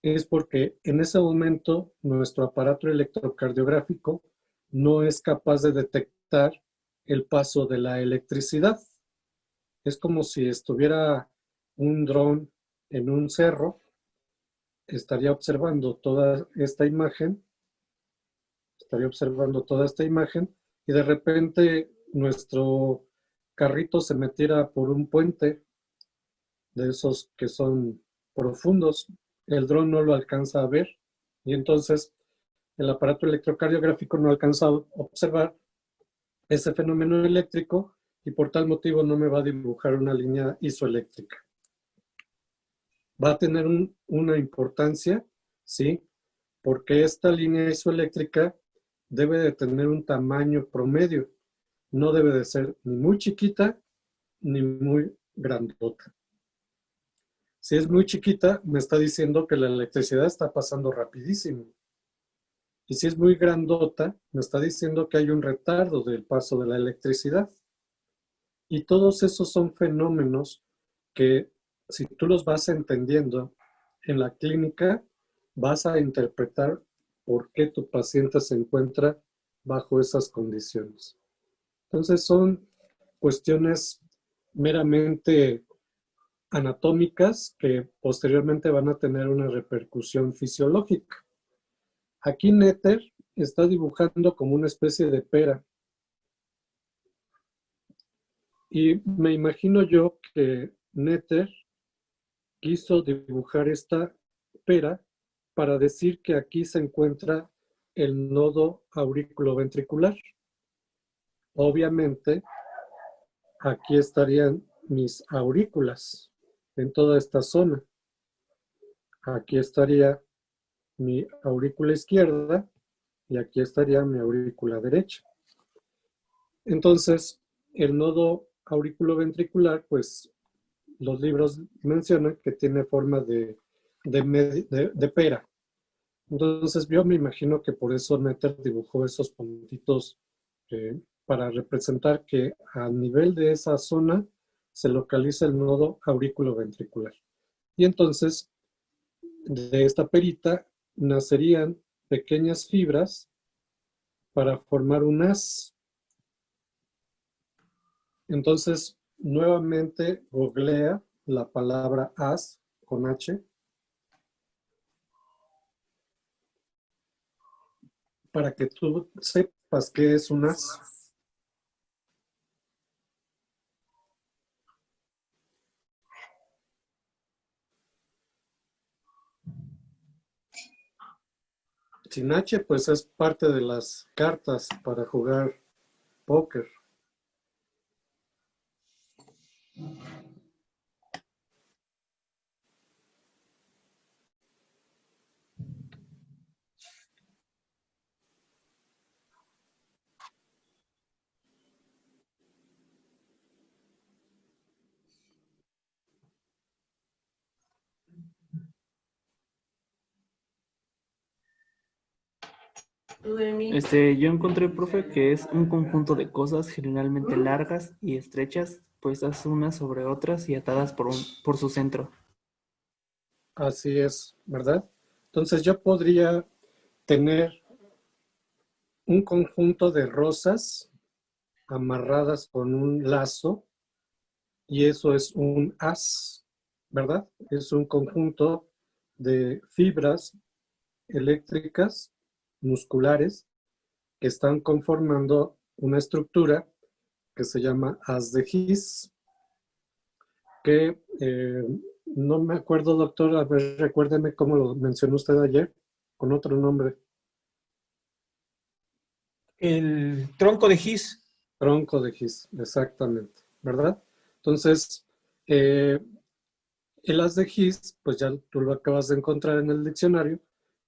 es porque en ese momento nuestro aparato electrocardiográfico no es capaz de detectar el paso de la electricidad. Es como si estuviera un dron en un cerro, estaría observando toda esta imagen y de repente nuestro carrito se metiera por un puente de esos que son profundos. El dron no lo alcanza a ver y entonces el aparato electrocardiográfico no alcanza a observar ese fenómeno eléctrico y por tal motivo no me va a dibujar una línea isoeléctrica. Va a tener una importancia, ¿sí? Porque esta línea isoeléctrica debe de tener un tamaño promedio. No debe de ser ni muy chiquita ni muy grandota. Si es muy chiquita, me está diciendo que la electricidad está pasando rapidísimo. Y si es muy grandota, me está diciendo que hay un retardo del paso de la electricidad. Y todos esos son fenómenos que, si tú los vas entendiendo en la clínica, vas a interpretar por qué tu paciente se encuentra bajo esas condiciones. Entonces son cuestiones meramente anatómicas que posteriormente van a tener una repercusión fisiológica. Aquí Netter está dibujando como una especie de pera. Y me imagino yo que Netter quiso dibujar esta pera para decir que aquí se encuentra el nodo auriculoventricular. Obviamente, aquí estarían mis aurículas en toda esta zona. Aquí estaría mi aurícula izquierda y aquí estaría mi aurícula derecha. Entonces, el nodo auriculoventricular, pues los libros mencionan que tiene forma de pera. Entonces, yo me imagino que por eso Netter dibujó esos puntitos para representar que a nivel de esa zona se localiza el nodo auriculoventricular. Y entonces, de esta perita nacerían pequeñas fibras para formar un haz. Entonces, nuevamente googlea la palabra haz con H para que tú sepas qué es un haz. Sin H, pues es parte de las cartas para jugar póker. Yo encontré, profe, que es un conjunto de cosas generalmente largas y estrechas, puestas unas sobre otras y atadas por su centro. Así es, ¿verdad? Entonces yo podría tener un conjunto de rosas amarradas con un lazo y eso es un haz, ¿verdad? Es un conjunto de fibras eléctricas musculares que están conformando una estructura que se llama haz de His, que no me acuerdo, doctor, a ver, recuérdeme cómo lo mencionó usted ayer, con otro nombre. El tronco de His. Tronco de His, exactamente, ¿verdad? Entonces, el haz de His, pues ya tú lo acabas de encontrar en el diccionario,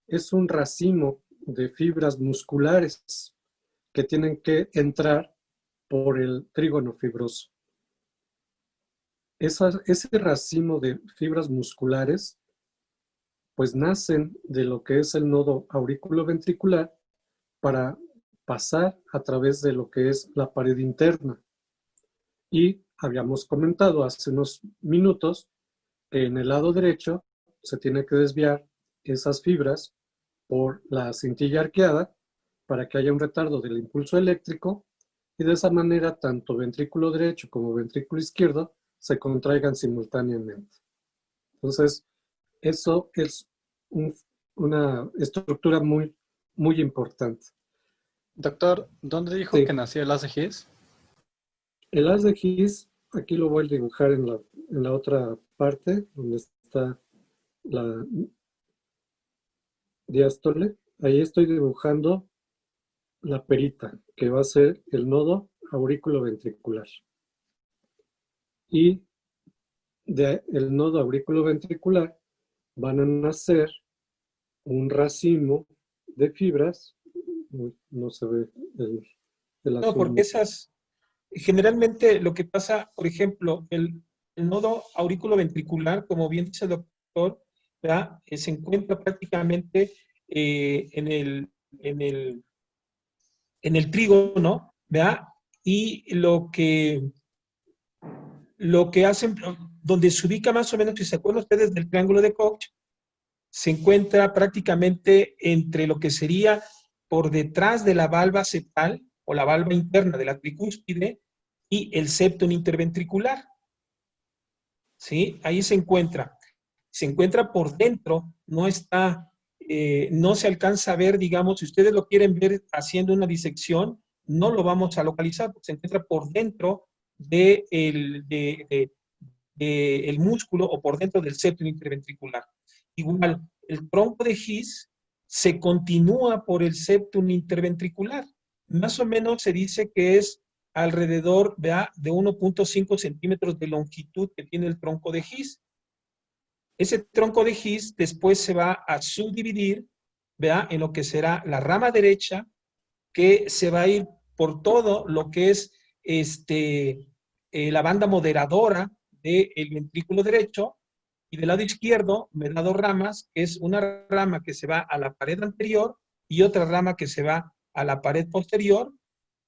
es un racimo de fibras musculares que tienen que entrar por el trígono fibroso. Ese racimo de fibras musculares, pues nacen de lo que es el nodo auriculoventricular para pasar a través de lo que es la pared interna. Y habíamos comentado hace unos minutos que en el lado derecho se tiene que desviar esas fibras por la cintilla arqueada para que haya un retardo del impulso eléctrico y de esa manera tanto ventrículo derecho como ventrículo izquierdo se contraigan simultáneamente. Entonces, eso es una estructura muy, muy importante. Doctor, ¿dónde dijo Sí. que nació el haz de His? El haz de His, aquí lo voy a dibujar en la otra parte, donde está la diástole. Ahí estoy dibujando la perita, que va a ser el nodo aurículo-ventricular. Y del nodo aurículo-ventricular van a nacer un racimo de fibras. No se ve el No, azul. porque esas, generalmente lo que pasa, por ejemplo, el nodo auriculoventricular, como bien dice el doctor, ¿verdad? Se encuentra prácticamente en el trígono, ¿verdad? Y lo que hacen, donde se ubica más o menos, si se acuerdan ustedes del triángulo de Koch, se encuentra prácticamente entre lo que sería por detrás de la valva septal o la valva interna de la tricúspide y el septum interventricular. ¿Sí? Ahí se encuentra. Se encuentra por dentro, no está, no se alcanza a ver, digamos, si ustedes lo quieren ver haciendo una disección, no lo vamos a localizar, porque se encuentra por dentro del el músculo o por dentro del septum interventricular. Igual, el tronco de His se continúa por el septum interventricular. Más o menos se dice que es alrededor de 1.5 centímetros de longitud que tiene el tronco de His. Ese tronco de His después se va a subdividir, ¿verdad?, en lo que será la rama derecha, que se va a ir por todo lo que es la banda moderadora del ventrículo derecho, y del lado izquierdo me da dos ramas, que es una rama que se va a la pared anterior y otra rama que se va a la pared posterior,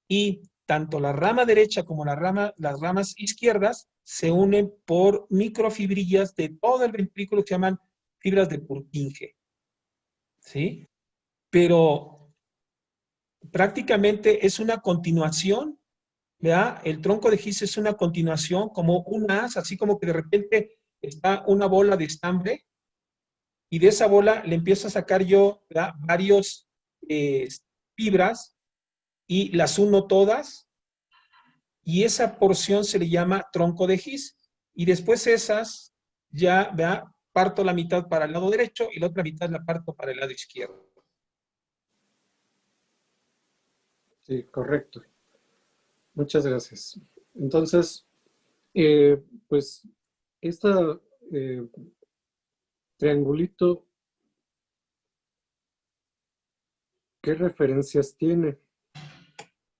y tanto la rama derecha como las ramas izquierdas se unen por microfibrillas de todo el ventrículo que se llaman fibras de Purkinje. ¿Sí? Pero prácticamente es una continuación, ¿verdad? El tronco de His es una continuación, como un haz, así como que de repente está una bola de estambre y de esa bola le empiezo a sacar yo, ¿verdad?, varios fibras y las uno todas, y esa porción se le llama tronco de His. Y después esas ya, ¿verdad?, parto la mitad para el lado derecho y la otra mitad la parto para el lado izquierdo. Sí, correcto. Muchas gracias. Entonces, pues, este triangulito, ¿qué referencias tiene?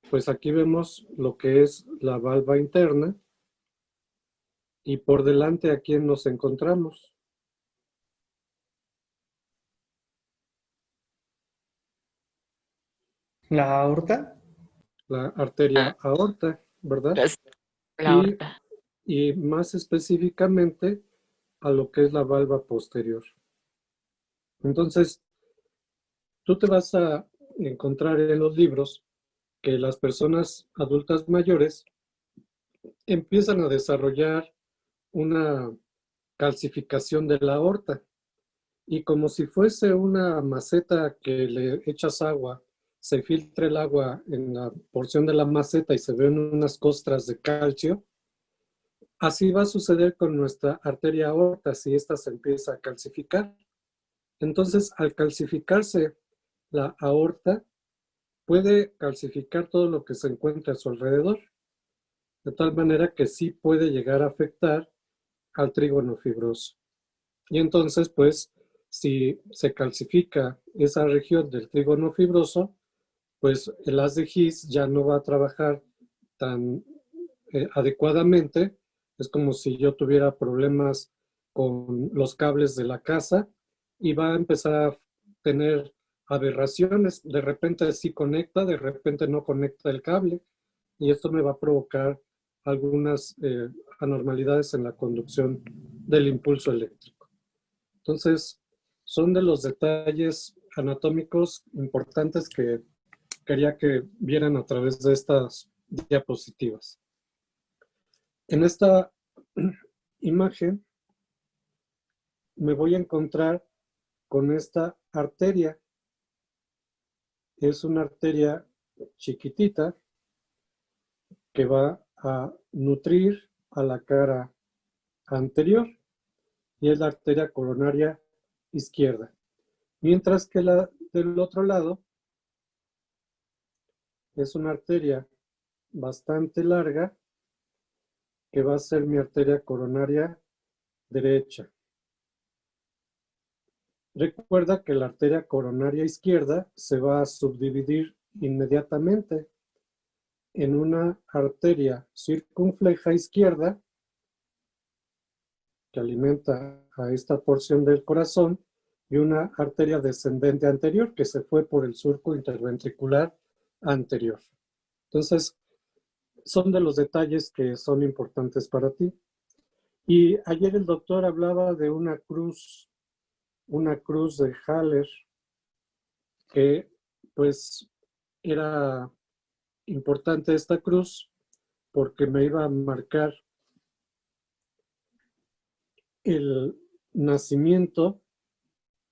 Pues aquí vemos lo que es la valva interna y por delante a quién nos encontramos. ¿La aorta? la arteria aorta, ¿verdad? Es la Y, aorta. y más específicamente a lo que es la valva posterior. Entonces, tú te vas a encontrar en los libros que las personas adultas mayores empiezan a desarrollar una calcificación de la aorta y como si fuese una maceta que le echas agua, se filtra el agua en la porción de la maceta y se ven unas costras de calcio, así va a suceder con nuestra arteria aorta si ésta se empieza a calcificar. Entonces, al calcificarse la aorta, puede calcificar todo lo que se encuentra a su alrededor, de tal manera que sí puede llegar a afectar al trígono fibroso. Y entonces, pues, si se calcifica esa región del trígono fibroso, pues el haz de His ya no va a trabajar tan adecuadamente. Es como si yo tuviera problemas con los cables de la casa y va a empezar a tener aberraciones. De repente sí conecta, de repente no conecta el cable y esto me va a provocar algunas anormalidades en la conducción del impulso eléctrico. Entonces, son de los detalles anatómicos importantes que quería que vieran a través de estas diapositivas. En esta imagen me voy a encontrar con esta arteria. Es una arteria chiquitita que va a nutrir a la cara anterior y es la arteria coronaria izquierda. Mientras que la del otro lado es una arteria bastante larga que va a ser mi arteria coronaria derecha. Recuerda que la arteria coronaria izquierda se va a subdividir inmediatamente en una arteria circunfleja izquierda que alimenta a esta porción del corazón y una arteria descendente anterior que se fue por el surco interventricular anterior. Entonces, son de los detalles que son importantes para ti. Y ayer el doctor hablaba de una cruz de Haller que pues era importante esta cruz porque me iba a marcar el nacimiento,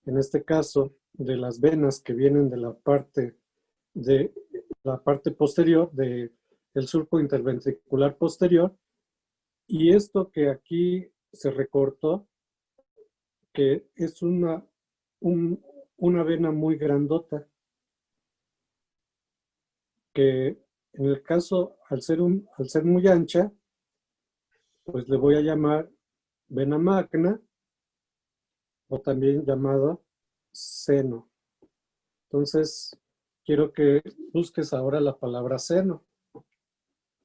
en este caso, de las venas que vienen de la parte posterior del surco interventricular posterior, y esto que aquí se recortó, que es una vena muy grandota, que en el caso, al ser muy ancha, pues le voy a llamar vena magna, o también llamada seno. Entonces, quiero que busques ahora la palabra seno,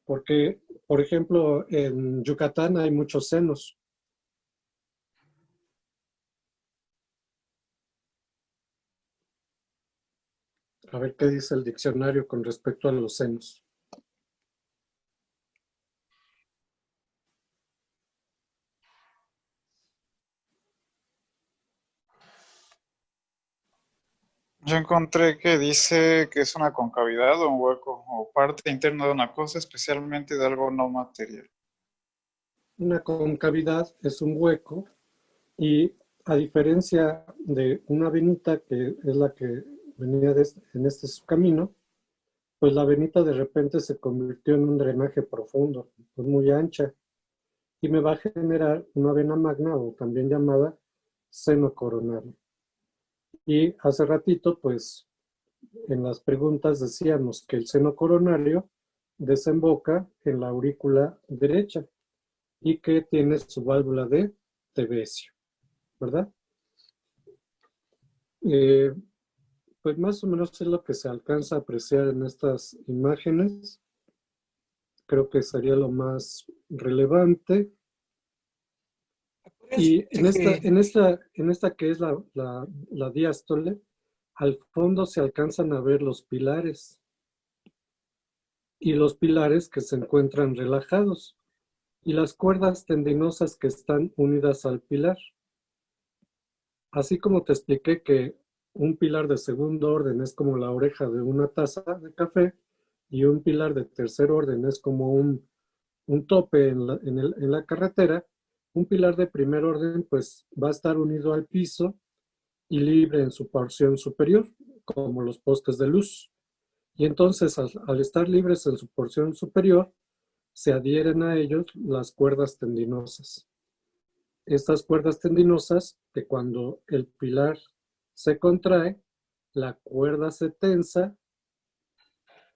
porque, por ejemplo, en Yucatán hay muchos senos. A ver qué dice el diccionario con respecto a los senos. Yo encontré que dice que es una concavidad o un hueco o parte interna de una cosa, especialmente de algo no material. Una concavidad es un hueco y a diferencia de una venita, que es la que venía en este camino, pues la venita de repente se convirtió en un drenaje profundo, pues muy ancha, y me va a generar una vena magna o también llamada seno coronario. Y hace ratito, pues, en las preguntas decíamos que el seno coronario desemboca en la aurícula derecha y que tiene su válvula de Tevesio, ¿verdad? Pues más o menos es lo que se alcanza a apreciar en estas imágenes. Creo que sería lo más relevante. Y en esta que es la diástole, al fondo se alcanzan a ver los pilares. y los pilares que se encuentran relajados, y las cuerdas tendinosas que están unidas al pilar. Así como te expliqué que un pilar de segundo orden es como la oreja de una taza de café, y un pilar de tercer orden es como un tope en la carretera, un pilar de primer orden pues va a estar unido al piso y libre en su porción superior, como los postes de luz. Y entonces al estar libres en su porción superior, se adhieren a ellos las cuerdas tendinosas. Estas cuerdas tendinosas, que cuando el pilar se contrae, la cuerda se tensa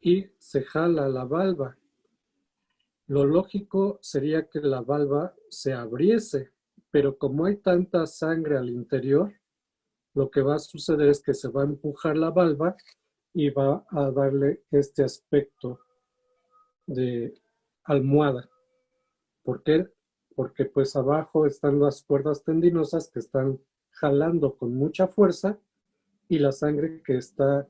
y se jala la valva. Lo lógico sería que la valva se abriese, pero como hay tanta sangre al interior, lo que va a suceder es que se va a empujar la valva y va a darle este aspecto de almohada. ¿Por qué? Porque pues abajo están las cuerdas tendinosas que están jalando con mucha fuerza y la sangre que está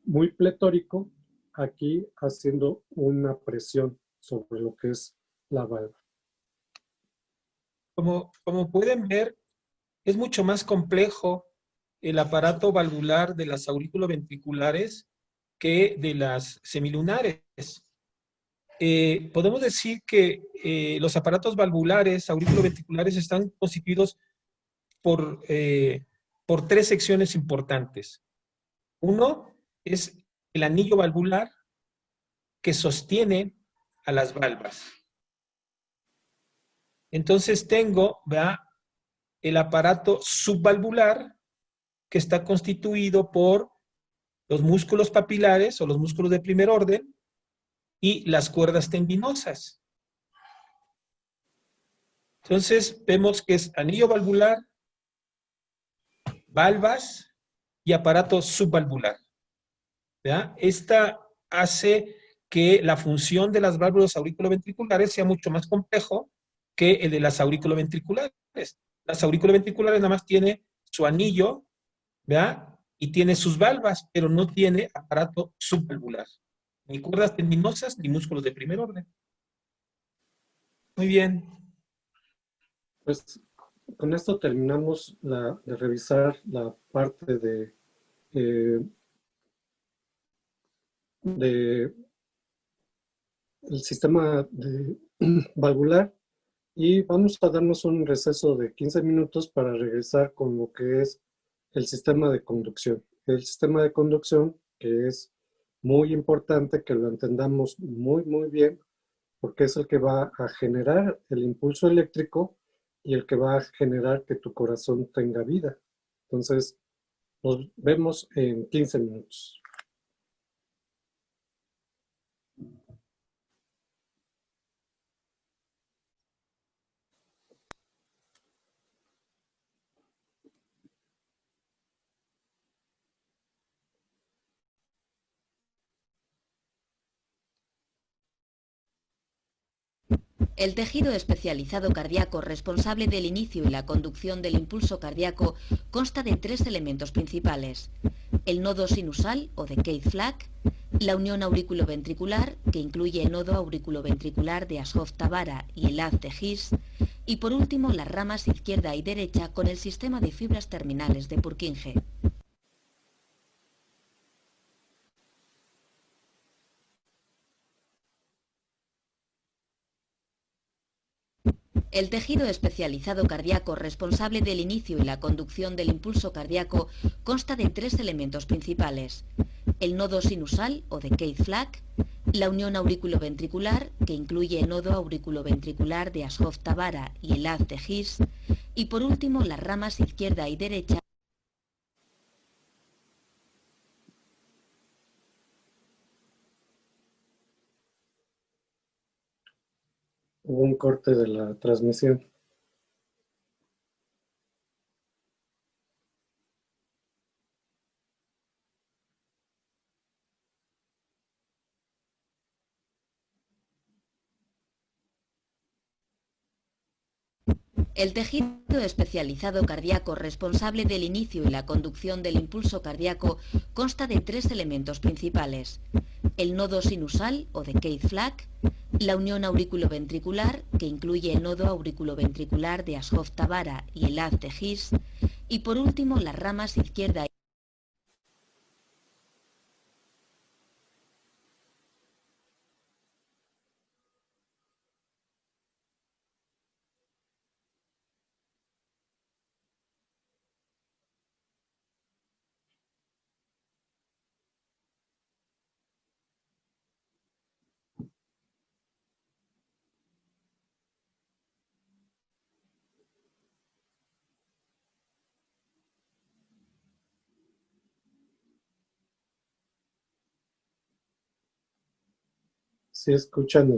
muy pletórico aquí haciendo una presión sobre lo que es la valva. Como pueden ver, es mucho más complejo el aparato valvular de las aurículo-ventriculares que de las semilunares. Podemos decir que los aparatos valvulares, aurículo-ventriculares, están constituidos por 3 secciones importantes. Uno es el anillo valvular que sostiene a las valvas. Entonces tengo, ¿verdad?, el aparato subvalvular que está constituido por los músculos papilares o los músculos de primer orden y las cuerdas tendinosas. Entonces vemos que es anillo valvular, valvas y aparato subvalvular, ¿verdad? Esta hace que la función de las válvulas auriculoventriculares sea mucho más complejo que el de las auriculoventriculares. Las auriculoventriculares nada más tiene su anillo, ¿verdad?, y tiene sus valvas, pero no tiene aparato subvalvular, ni cuerdas tendinosas ni músculos de primer orden. Muy bien. Pues con esto terminamos de revisar la parte de el sistema valvular, y vamos a darnos un receso de 15 minutos para regresar con lo que es el sistema de conducción. El sistema de conducción, que es muy importante que lo entendamos muy, muy bien, porque es el que va a generar el impulso eléctrico y el que va a generar que tu corazón tenga vida. Entonces, nos vemos en 15 minutos. El tejido especializado cardíaco responsable del inicio y la conducción del impulso cardíaco consta de 3 elementos principales: el nodo sinusal o de Keith-Flack, la unión auriculoventricular, que incluye el nodo auriculoventricular de Ashov-Thabara y el haz de His, y por último las ramas izquierda y derecha con el sistema de fibras terminales de Purkinje. El tejido especializado cardíaco responsable del inicio y la conducción del impulso cardíaco consta de 3 elementos principales: el nodo sinusal o de Keith-Flack, la unión auriculoventricular, que incluye el nodo auriculoventricular de Ashov-Thabara y el haz de His, y por último las ramas izquierda y derecha. Hubo un corte de la transmisión. El tejido especializado cardíaco responsable del inicio y la conducción del impulso cardíaco consta de 3 elementos principales: el nodo sinusal o de Keith-Flack, la unión auriculoventricular, que incluye el nodo auriculoventricular de Ashov-Tavara y el haz de His, y por último las ramas izquierda y ¿Sí escuchan?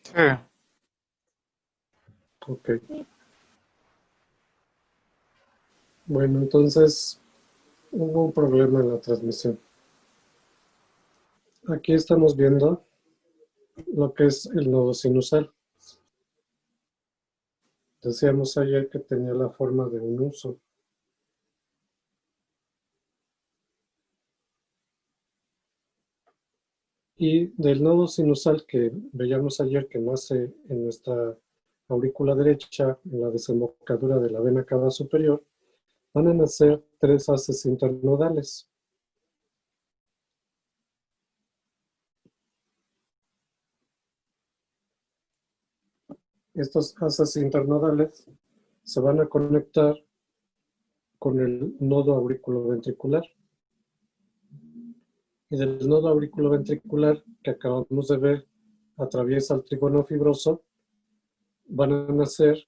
Sí. Ok. Bueno, entonces hubo un problema en la transmisión. Aquí estamos viendo lo que es el nodo sinusal. Decíamos ayer que tenía la forma de un uso. Y del nodo sinusal que veíamos ayer que nace en nuestra aurícula derecha, en la desembocadura de la vena cava superior, van a nacer 3 haces internodales. Estos haces internodales se van a conectar con el nodo auriculoventricular. Y del nodo auriculoventricular que acabamos de ver atraviesa el trígono fibroso, van a nacer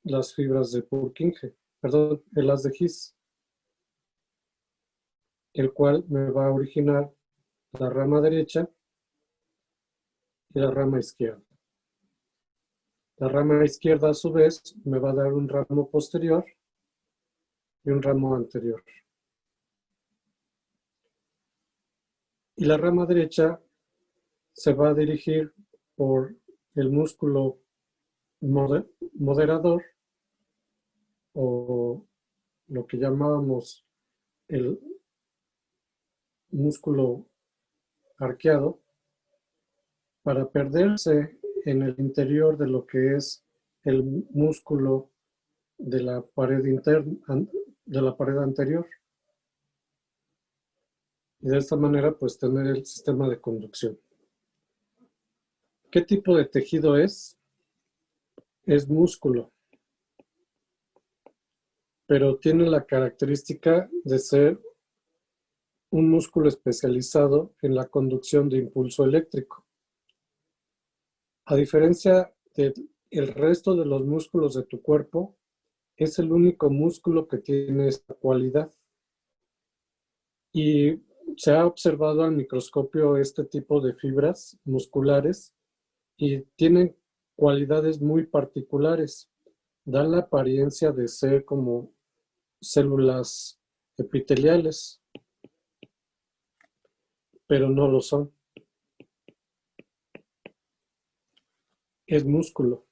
las fibras de Purkinje, perdón, el haz de His, el cual me va a originar la rama derecha y la rama izquierda. La rama izquierda a su vez me va a dar un ramo posterior y un ramo anterior. Y la rama derecha se va a dirigir por el músculo moderador, o lo que llamábamos el músculo arqueado, para perderse en el interior de lo que es el músculo de la pared interna, de la pared anterior. Y de esta manera, pues, tener el sistema de conducción. ¿Qué tipo de tejido es? Es músculo, pero tiene la característica de ser un músculo especializado en la conducción de impulso eléctrico. A diferencia del resto de los músculos de tu cuerpo, es el único músculo que tiene esta cualidad. Y se ha observado al microscopio este tipo de fibras musculares y tienen cualidades muy particulares. Dan la apariencia de ser como células epiteliales, pero no lo son. Es músculo.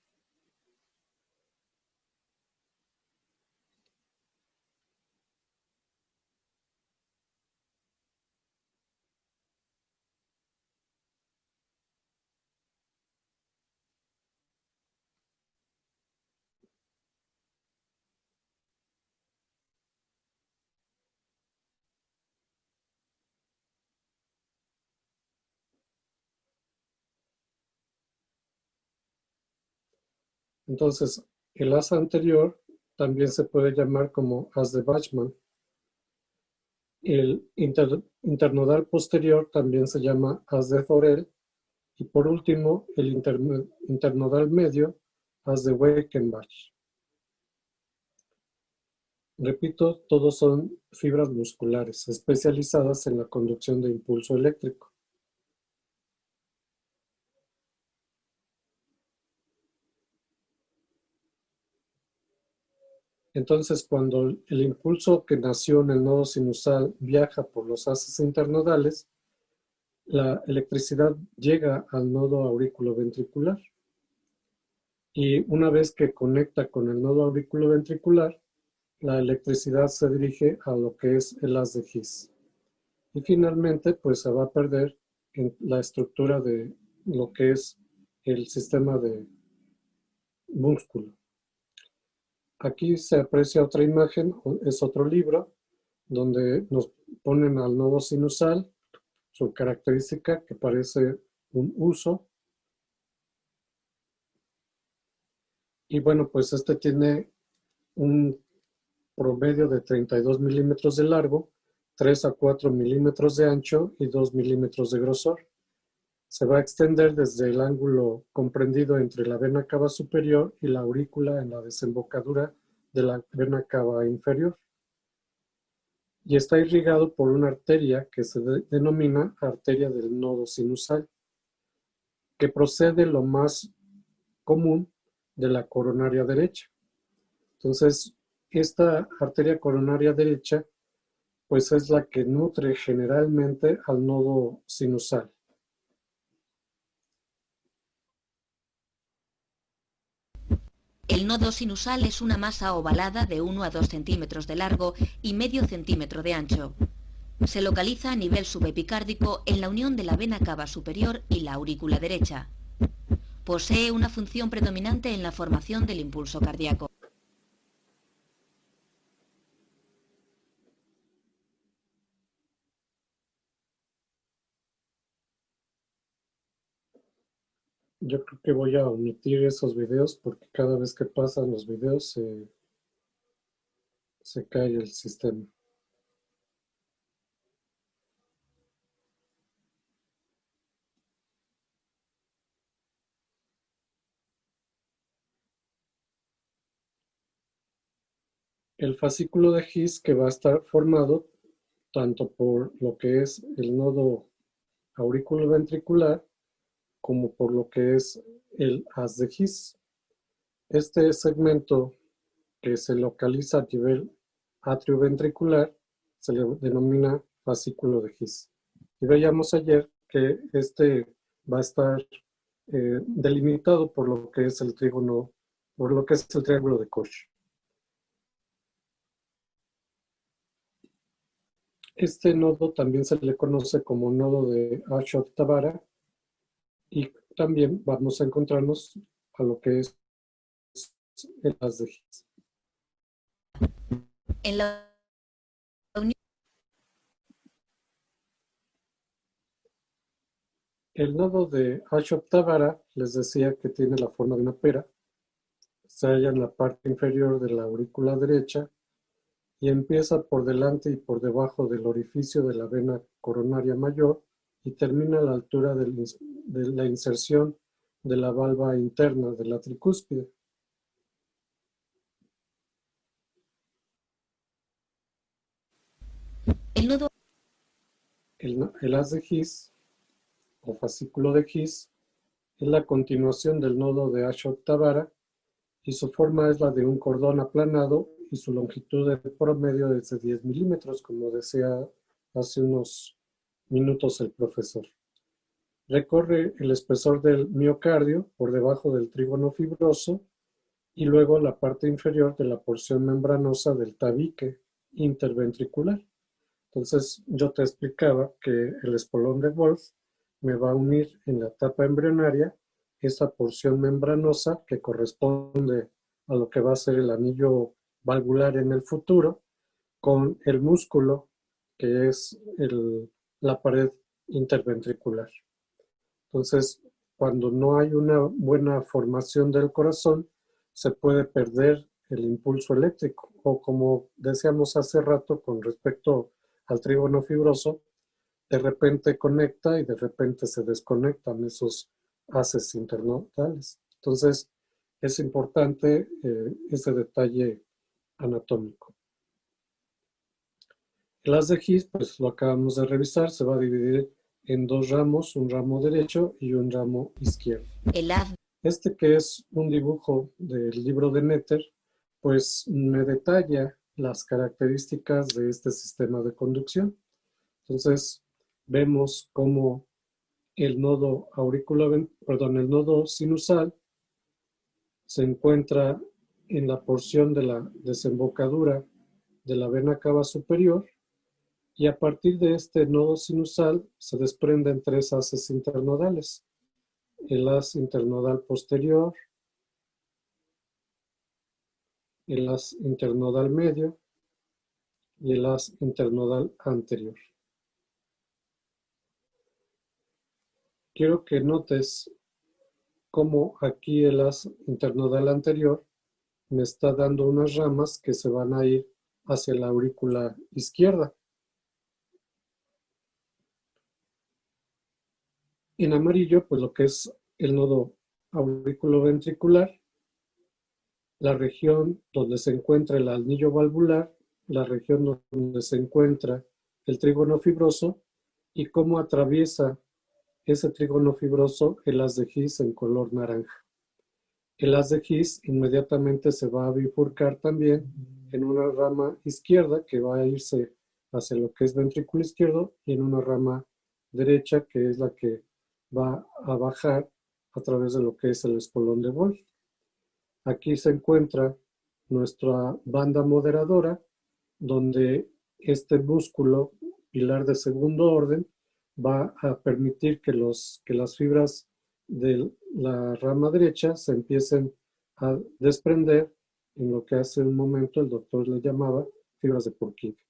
Entonces, el haz anterior también se puede llamar como haz de Bachmann. El internodal posterior también se llama haz de Thorel. Y por último, el internodal medio, haz de Weichenbach. Repito, todos son fibras musculares especializadas en la conducción de impulso eléctrico. Entonces, cuando el impulso que nació en el nodo sinusal viaja por los haces internodales, la electricidad llega al nodo auriculoventricular. Y una vez que conecta con el nodo auriculoventricular, la electricidad se dirige a lo que es el haz de His. y finalmente pues se va a perder en la estructura de lo que es el sistema de músculo. Aquí se aprecia otra imagen, es otro libro, donde nos ponen al nodo sinusal, su característica que parece un huso. Y bueno, pues este tiene un promedio de 32 milímetros de largo, 3 a 4 milímetros de ancho y 2 milímetros de grosor. Se va a extender desde el ángulo comprendido entre la vena cava superior y la aurícula en la desembocadura de la vena cava inferior. Y está irrigado por una arteria que se denomina arteria del nodo sinusal, que procede lo más común de la coronaria derecha. Entonces, esta arteria coronaria derecha, pues es la que nutre generalmente al nodo sinusal. El nodo sinusal es una masa ovalada de 1 a 2 centímetros de largo y medio centímetro de ancho. Se localiza a nivel subepicárdico en la unión de la vena cava superior y la aurícula derecha. Posee una función predominante en la formación del impulso cardíaco. Yo creo que voy a omitir esos videos porque cada vez que pasan los videos se cae el sistema. El fascículo de His que va a estar formado tanto por lo que es el nodo auriculoventricular como por lo que es el haz de His. Este segmento que se localiza a nivel atrioventricular se le denomina fascículo de His. Y veíamos ayer que este va a estar delimitado por lo que es el trígono, por lo que es el triángulo de Koch. Este nodo también se le conoce como nodo de Ashok-Tabara y también vamos a encontrarnos a lo que es el haz de His. En la El nodo de Ashok-Tabara les decía que tiene la forma de una pera, se halla en la parte inferior de la aurícula derecha y empieza por delante y por debajo del orificio de la vena coronaria mayor y termina a la altura de la inserción de la valva interna de la tricúspide. El nodo El haz de His o fascículo de His es la continuación del nodo de Ashok-Tabara y su forma es la de un cordón aplanado y su longitud de promedio es de 10 milímetros, como decía hace unos minutos el profesor. Recorre el espesor del miocardio por debajo del trígono fibroso y luego la parte inferior de la porción membranosa del tabique interventricular. Entonces yo te explicaba que el espolón de Wolff me va a unir en la etapa embrionaria esa porción membranosa que corresponde a lo que va a ser el anillo valvular en el futuro con el músculo que es la pared interventricular. Entonces, cuando no hay una buena formación del corazón, se puede perder el impulso eléctrico o como decíamos hace rato con respecto al trígono fibroso, de repente conecta y de repente se desconectan esos haces internodales. Entonces, es importante ese detalle anatómico. El haz de His, pues lo acabamos de revisar, se va a dividir en dos ramos, un ramo derecho y un ramo izquierdo. El haz. Este que es un dibujo del libro de Netter, pues me detalla las características de este sistema de conducción. Entonces, vemos cómo el nodo el nodo sinusal se encuentra en la porción de la desembocadura de la vena cava superior Y a partir de este nodo sinusal se desprenden 3 haces internodales. El haz internodal posterior, el haz internodal medio y el haz internodal anterior. Quiero que notes cómo aquí el haz internodal anterior me está dando unas ramas que se van a ir hacia la aurícula izquierda. En amarillo, pues lo que es el nodo auriculoventricular, la región donde se encuentra el anillo valvular, la región donde se encuentra el trígono fibroso y cómo atraviesa ese trígono fibroso el haz de His en color naranja. El haz de His inmediatamente se va a bifurcar también en una rama izquierda que va a irse hacia lo que es ventrículo izquierdo y en una rama derecha que es la que va a bajar a través de lo que es el espolón de Wolf. Aquí se encuentra nuestra banda moderadora, donde este músculo pilar de segundo orden va a permitir que las fibras de la rama derecha se empiecen a desprender en lo que hace un momento el doctor le llamaba fibras de Purkinje.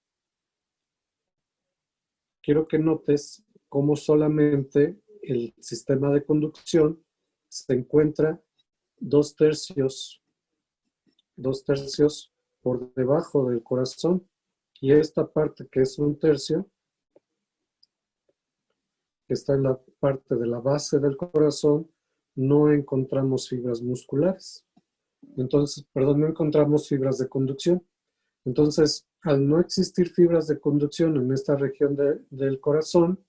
Quiero que notes cómo solamente el sistema de conducción se encuentra 2/3 por debajo del corazón y esta parte que es 1/3 que está en la parte de la base del corazón no encontramos fibras musculares. Entonces, perdón, no encontramos fibras de conducción. Entonces, al no existir fibras de conducción en esta región del corazón,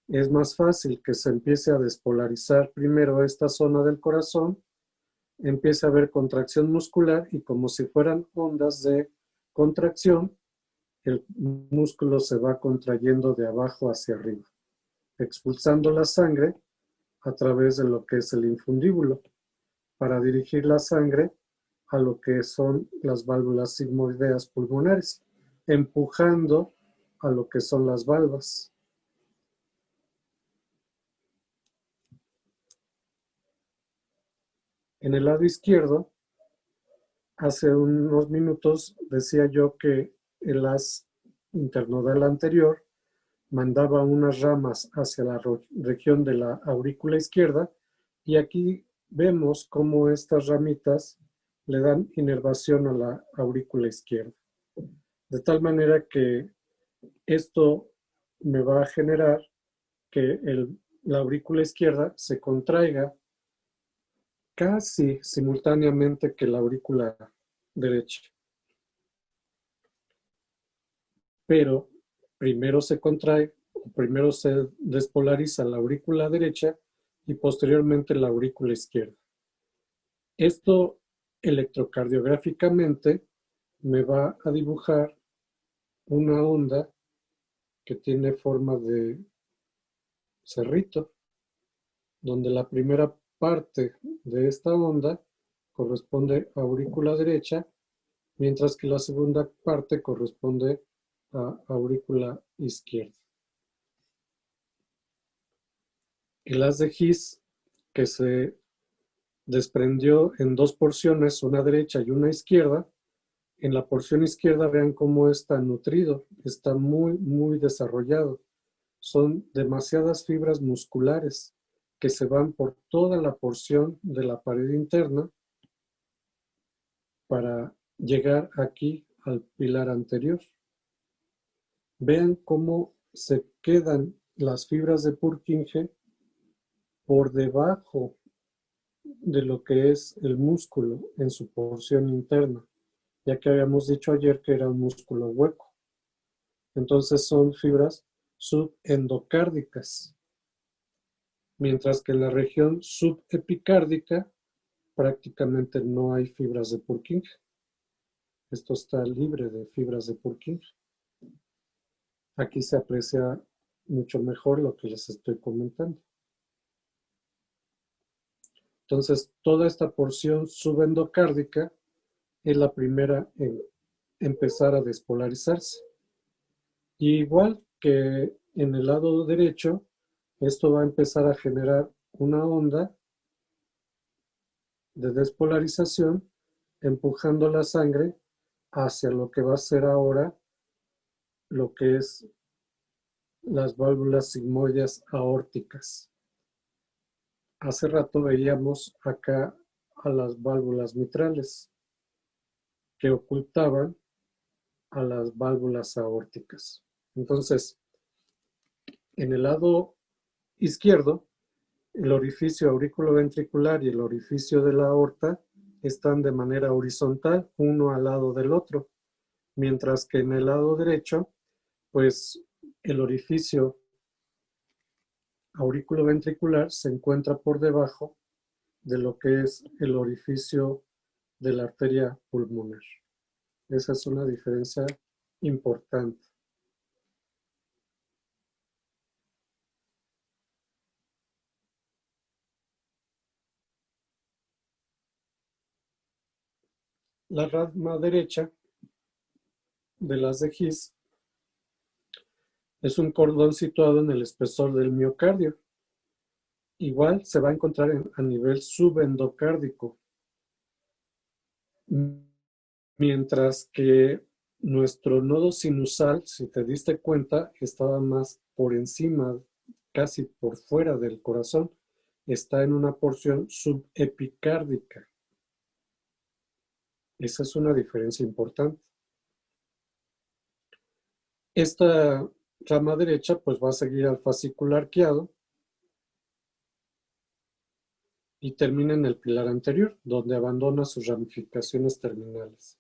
es más fácil que se empiece a despolarizar primero esta zona del corazón, empiece a haber contracción muscular y como si fueran ondas de contracción, el músculo se va contrayendo de abajo hacia arriba, expulsando la sangre a través de lo que es el infundíbulo, para dirigir la sangre a lo que son las válvulas sigmoideas pulmonares, empujando a lo que son las valvas. En el lado izquierdo, hace unos minutos decía yo que el haz internodal anterior mandaba unas ramas hacia la región de la aurícula izquierda y aquí vemos cómo estas ramitas le dan inervación a la aurícula izquierda. De tal manera que esto me va a generar que la aurícula izquierda se contraiga casi simultáneamente que la aurícula derecha. Pero primero se contrae, primero se despolariza la aurícula derecha y posteriormente la aurícula izquierda. Esto electrocardiográficamente me va a dibujar una onda que tiene forma de cerrito, donde la primera parte de esta onda corresponde a aurícula derecha, mientras que la segunda parte corresponde a aurícula izquierda. El haz de His, que se desprendió en 2 porciones, una derecha y una izquierda, en la porción izquierda vean cómo está nutrido, está muy desarrollado. Son demasiadas fibras musculares que se van por toda la porción de la pared interna para llegar aquí al pilar anterior. Vean cómo se quedan las fibras de Purkinje por debajo de lo que es el músculo en su porción interna, ya que habíamos dicho ayer que era un músculo hueco. Entonces son fibras subendocárdicas, mientras que en la región subepicárdica prácticamente no hay fibras de Purkinje. Esto está libre de fibras de Purkinje. Aquí se aprecia mucho mejor lo que les estoy comentando. Entonces, toda esta porción subendocárdica es la primera en empezar a despolarizarse. Y igual que en el lado derecho, esto va a empezar a generar una onda de despolarización, empujando la sangre hacia lo que va a ser ahora lo que es las válvulas sigmoides aórticas. Hace rato veíamos acá a las válvulas mitrales que ocultaban a las válvulas aórticas. Entonces, en el lado izquierdo, el orificio auriculoventricular y el orificio de la aorta están de manera horizontal, uno al lado del otro, mientras que en el lado derecho, pues el orificio auriculoventricular se encuentra por debajo de lo que es el orificio de la arteria pulmonar. Esa es una diferencia importante. La rama derecha de las de His es un cordón situado en el espesor del miocardio. Igual se va a encontrar a nivel subendocárdico, mientras que nuestro nodo sinusal, si te diste cuenta, estaba más por encima, casi por fuera del corazón, está en una porción subepicárdica. Esa es una diferencia importante. Esta rama derecha pues va a seguir al fascículo arqueado y termina en el pilar anterior, donde abandona sus ramificaciones terminales.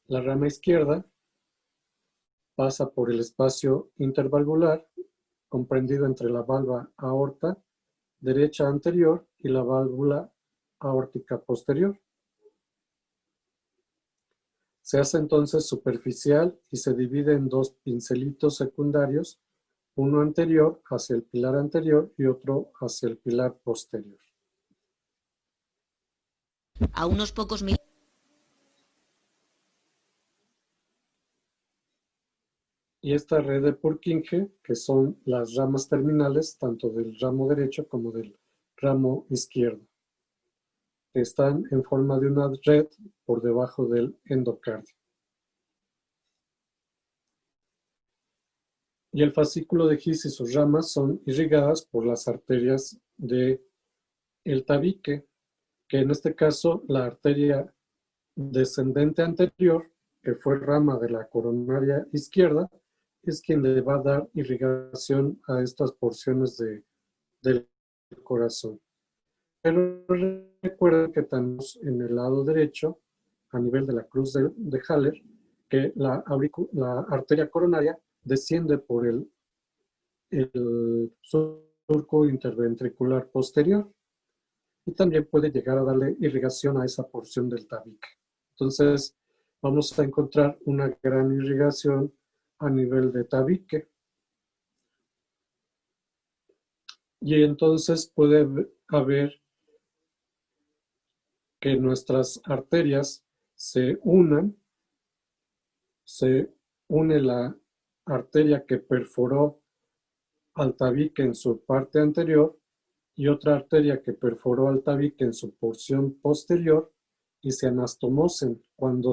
La rama izquierda pasa por el espacio intervalvular, comprendido entre la válvula aorta derecha anterior y la válvula aórtica posterior. Se hace entonces superficial y se divide en dos pincelitos secundarios, uno anterior hacia el pilar anterior y otro hacia el pilar posterior. A unos pocos mil... Y esta red de Purkinje, que son las ramas terminales tanto del ramo derecho como del ramo izquierdo, que están en forma de una red por debajo del endocardio. Y el fascículo de His y sus ramas son irrigadas por las arterias del tabique, que en este caso la arteria descendente anterior, que fue rama de la coronaria izquierda, es quien le va a dar irrigación a estas porciones del corazón. Pero recuerden que tenemos en el lado derecho, a nivel de la cruz de Haller, que la arteria coronaria desciende por el surco interventricular posterior y también puede llegar a darle irrigación a esa porción del tabique. Entonces, vamos a encontrar una gran irrigación a nivel de tabique. Y entonces puede haber que nuestras arterias se unan, se une la arteria que perforó al tabique en su parte anterior y otra arteria que perforó al tabique en su porción posterior y se anastomosen. Cuando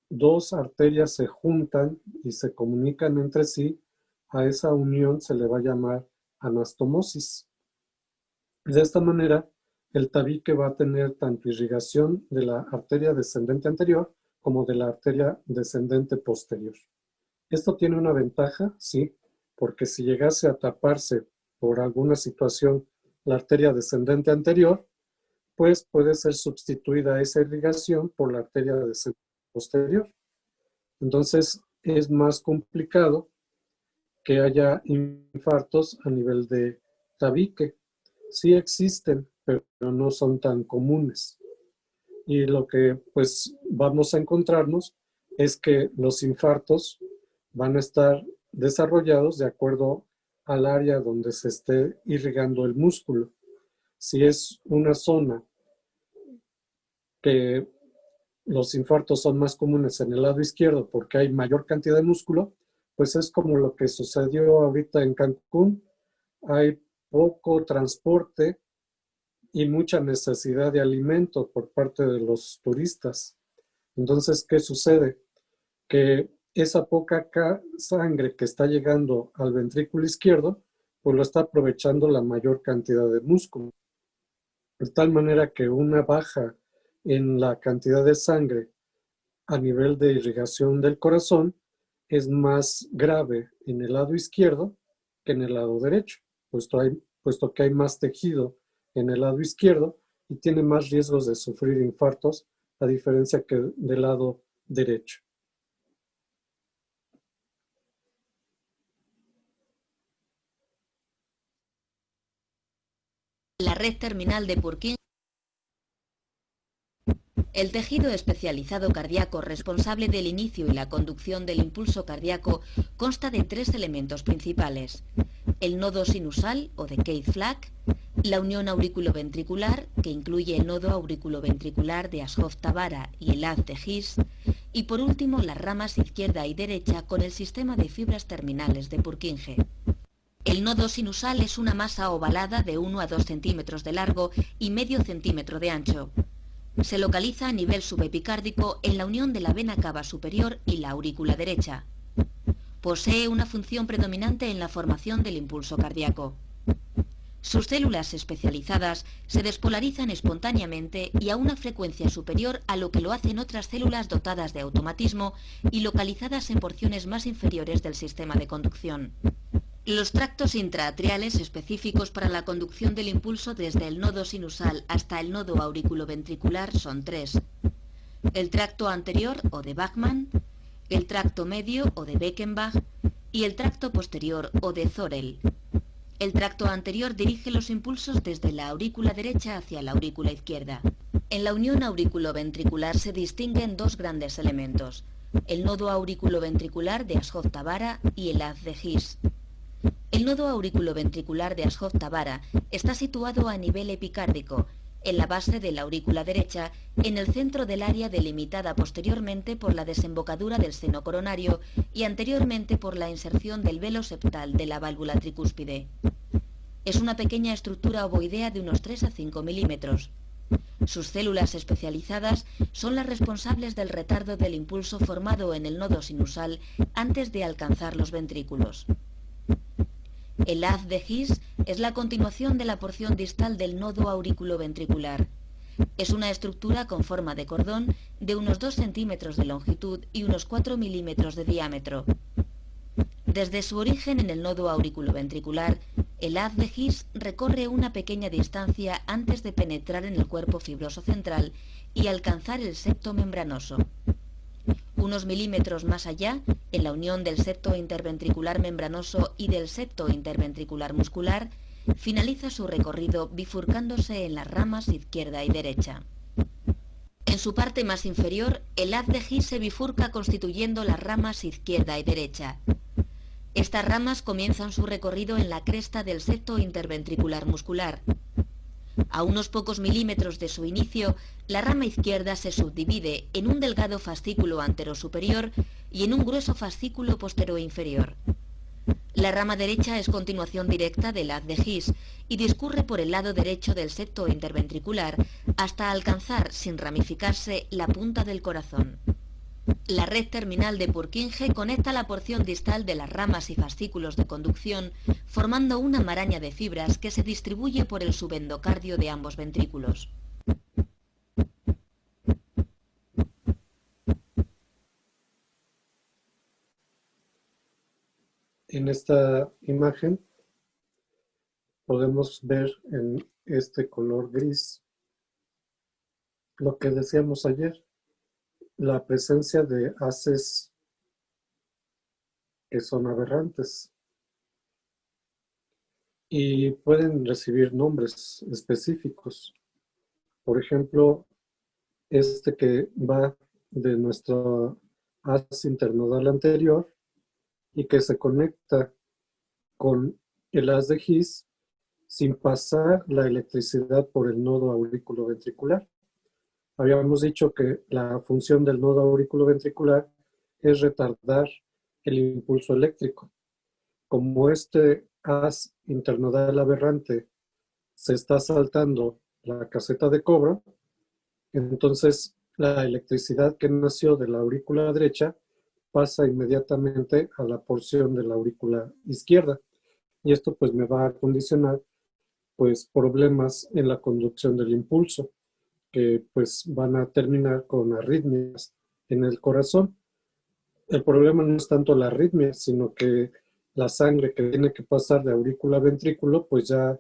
dos arterias se juntan y se comunican entre sí, a esa unión se le va a llamar anastomosis. De esta manera, el tabique va a tener tanto irrigación de la arteria descendente anterior como de la arteria descendente posterior. Esto tiene una ventaja, sí, porque si llegase a taparse por alguna situación la arteria descendente anterior, pues puede ser sustituida esa irrigación por la arteria descendente posterior. Entonces es más complicado que haya infartos a nivel de tabique. Sí existen, pero no son tan comunes. Y lo que pues vamos a encontrarnos es que los infartos van a estar desarrollados de acuerdo al área donde se esté irrigando el músculo. Si es una zona que los infartos son más comunes en el lado izquierdo porque hay mayor cantidad de músculo, pues es como lo que sucedió ahorita en Cancún. Hay poco transporte y mucha necesidad de alimento por parte de los turistas. Entonces, ¿qué sucede? Que esa poca sangre que está llegando al ventrículo izquierdo, pues lo está aprovechando la mayor cantidad de músculo. De tal manera que una baja en la cantidad de sangre a nivel de irrigación del corazón es más grave en el lado izquierdo que en el lado derecho, puesto que hay más tejido en el lado izquierdo y tiene más riesgos de sufrir infartos, a diferencia que del lado derecho. La red terminal de Purkinje. El tejido especializado cardíaco responsable del inicio y la conducción del impulso cardíaco consta de tres elementos principales: el nodo sinusal o de Keith-Flack, la unión auriculoventricular, que incluye el nodo auriculoventricular de Ashov-Thabara y el haz de His, y por último las ramas izquierda y derecha con el sistema de fibras terminales de Purkinje. El nodo sinusal es una masa ovalada de 1 a 2 centímetros de largo y medio centímetro de ancho. Se localiza a nivel subepicárdico en la unión de la vena cava superior y la aurícula derecha. Posee una función predominante en la formación del impulso cardíaco. Sus células especializadas se despolarizan espontáneamente y a una frecuencia superior a lo que lo hacen otras células dotadas de automatismo y localizadas en porciones más inferiores del sistema de conducción. Los tractos intraatriales específicos para la conducción del impulso desde el nodo sinusal hasta el nodo auriculoventricular son tres: el tracto anterior o de Bachmann, el tracto medio o de Beckenbach y el tracto posterior o de Thorel. El tracto anterior dirige los impulsos desde la aurícula derecha hacia la aurícula izquierda. En la unión auriculoventricular se distinguen dos grandes elementos: el nodo auriculoventricular de Ashov-Thabara y el haz de His. El nodo auriculoventricular de Ashov-Thabara está situado a nivel epicárdico, en la base de la aurícula derecha, en el centro del área delimitada posteriormente por la desembocadura del seno coronario y anteriormente por la inserción del velo septal de la válvula tricúspide. Es una pequeña estructura ovoidea de unos 3 a 5 milímetros. Sus células especializadas son las responsables del retardo del impulso formado en el nodo sinusal antes de alcanzar los ventrículos. El haz de His es la continuación de la porción distal del nodo auriculoventricular. Es una estructura con forma de cordón de unos 2 centímetros de longitud y unos 4 milímetros de diámetro. Desde su origen en el nodo auriculoventricular, el haz de His recorre una pequeña distancia antes de penetrar en el cuerpo fibroso central y alcanzar el septo membranoso. Unos milímetros más allá, en la unión del septo interventricular membranoso y del septo interventricular muscular, finaliza su recorrido bifurcándose en las ramas izquierda y derecha. En su parte más inferior, el haz de His se bifurca constituyendo las ramas izquierda y derecha. Estas ramas comienzan su recorrido en la cresta del septo interventricular muscular. A unos pocos milímetros de su inicio, la rama izquierda se subdivide en un delgado fascículo anterosuperior y en un grueso fascículo posterior-inferior. La rama derecha es continuación directa del haz de His y discurre por el lado derecho del septo interventricular hasta alcanzar, sin ramificarse, la punta del corazón. La red terminal de Purkinje conecta la porción distal de las ramas y fascículos de conducción, formando una maraña de fibras que se distribuye por el subendocardio de ambos ventrículos. En esta imagen podemos ver en este color gris lo que decíamos ayer, la presencia de haces que son aberrantes y pueden recibir nombres específicos. Por ejemplo, este que va de nuestro haz internodal anterior y que se conecta con el haz de His sin pasar la electricidad por el nodo auriculoventricular. Habíamos dicho que la función del nodo auriculoventricular es retardar el impulso eléctrico. Como este haz internodal aberrante se está saltando la caseta de cobro, entonces la electricidad que nació de la aurícula derecha pasa inmediatamente a la porción de la aurícula izquierda. Y esto pues me va a condicionar pues problemas en la conducción del impulso, que pues van a terminar con arritmias en el corazón. El problema no es tanto la arritmia, sino que la sangre que tiene que pasar de aurícula a ventrículo pues ya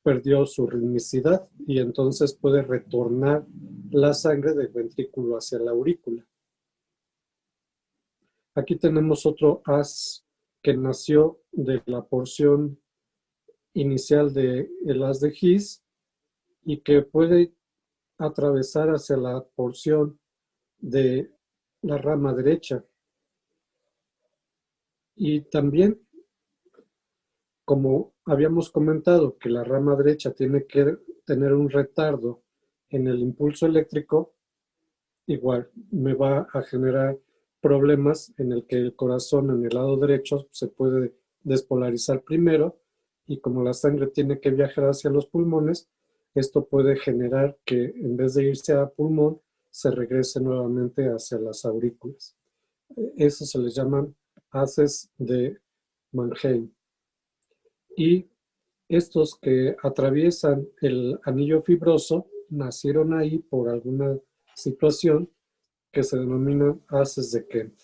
perdió su ritmicidad y entonces puede retornar la sangre del ventrículo hacia la aurícula. Aquí tenemos otro haz que nació de la porción inicial del haz de His y que puede atravesar hacia la porción de la rama derecha. Y también, como habíamos comentado que la rama derecha tiene que tener un retardo en el impulso eléctrico, igual me va a generar problemas en el que el corazón en el lado derecho se puede despolarizar primero y como la sangre tiene que viajar hacia los pulmones, esto puede generar que en vez de irse a pulmón, se regrese nuevamente hacia las aurículas. Eso se les llaman haces de Mannheim. Y estos que atraviesan el anillo fibroso nacieron ahí por alguna situación que se denominan haces de Kent.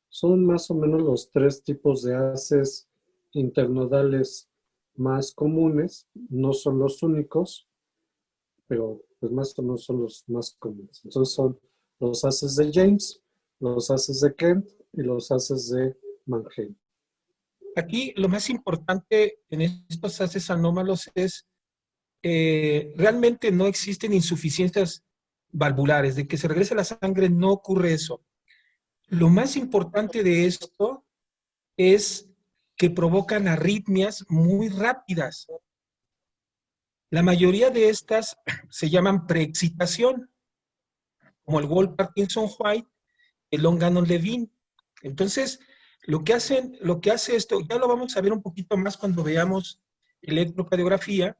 Son más o menos los 3 tipos de haces internodales más comunes, no son los únicos, pero pues más o menos son los más comunes. Entonces son los haces de James, los haces de Kent y los haces de Mannheim. Aquí lo más importante en estos haces anómalos es realmente no existen insuficiencias valvulares, de que se regrese la sangre no ocurre eso. Lo más importante de esto es que provocan arritmias muy rápidas. La mayoría de estas se llaman preexcitación, como el Wolff-Parkinson-White, el Long-Gannon-Levin. Entonces, lo que hace esto, ya lo vamos a ver un poquito más cuando veamos electrocardiografía,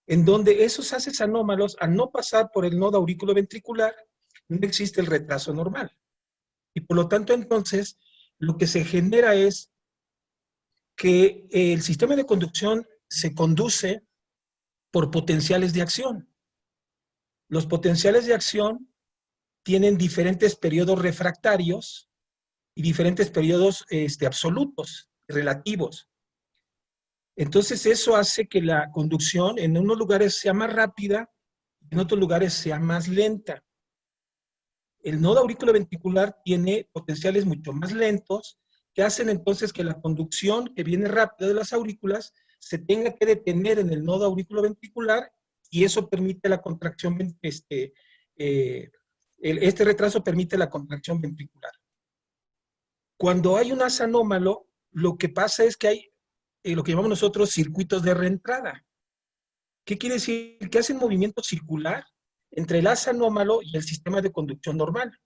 en donde esos haces anómalos, al no pasar por el nodo auriculoventricular, no existe el retraso normal. Y por lo tanto, entonces, lo que se genera es que el sistema de conducción se conduce por potenciales de acción. Los potenciales de acción tienen diferentes periodos refractarios y diferentes periodos absolutos, relativos. Entonces eso hace que la conducción en unos lugares sea más rápida, en otros lugares sea más lenta. El nodo auriculoventricular tiene potenciales mucho más lentos que hacen entonces que la conducción que viene rápida de las aurículas se tenga que detener en el nodo auriculoventricular y eso permite la contracción, este retraso permite la contracción ventricular. Cuando hay un haz anómalo, lo que pasa es que hay lo que llamamos nosotros circuitos de reentrada. ¿Qué quiere decir? Que hacen movimiento circular entre el haz anómalo y el sistema de conducción normal.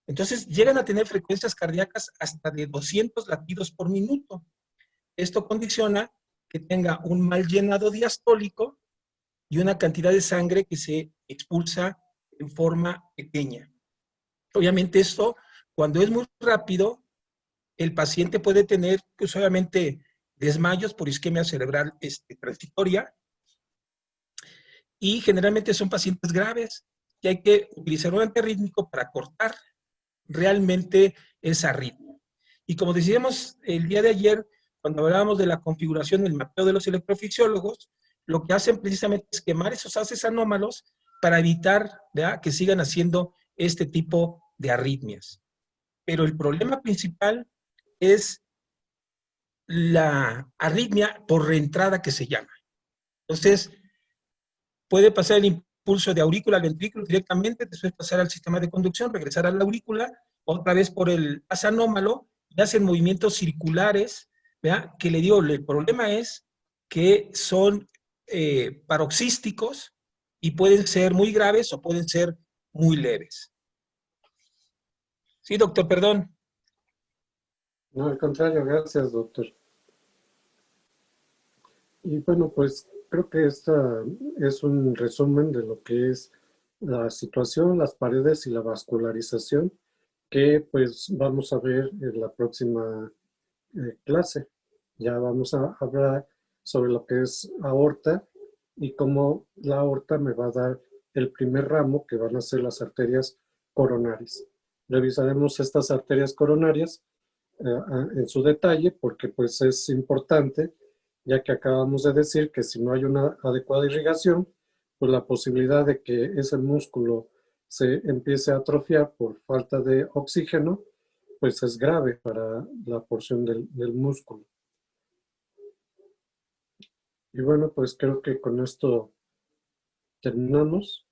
Entonces llegan a tener frecuencias cardíacas hasta de 200 latidos por minuto. Esto condiciona que tenga un mal llenado diastólico y una cantidad de sangre que se expulsa en forma pequeña. Obviamente esto, cuando es muy rápido, el paciente puede tener, pues obviamente, desmayos por isquemia cerebral transitoria y generalmente son pacientes graves y hay que utilizar un antiarrítmico para cortar realmente esa arritmia. Y como decíamos el día de ayer, cuando hablábamos de la configuración del mapeo de los electrofisiólogos, lo que hacen precisamente es quemar esos haces anómalos para evitar, ¿verdad?, que sigan haciendo este tipo de arritmias. Pero el problema principal es la arritmia por reentrada que se llama. Entonces, puede pasar el impulso de aurícula al ventrículo directamente, después pasar al sistema de conducción, regresar a la aurícula, otra vez por el haz anómalo, y hacen movimientos circulares, ¿verdad? Que le digo, el problema es que son paroxísticos y pueden ser muy graves o pueden ser muy leves. Sí, doctor, perdón. No, al contrario, gracias, doctor. Y bueno, pues creo que esta es un resumen de lo que es la situación, las paredes y la vascularización, que pues vamos a ver en la próxima clase. Ya vamos a hablar sobre lo que es aorta y cómo la aorta me va a dar el primer ramo, que van a ser las arterias coronarias. Revisaremos estas arterias coronarias en su detalle, porque pues es importante, ya que acabamos de decir que si no hay una adecuada irrigación, pues la posibilidad de que ese músculo se empiece a atrofiar por falta de oxígeno, pues es grave para la porción del músculo. Y bueno, pues creo que con esto terminamos.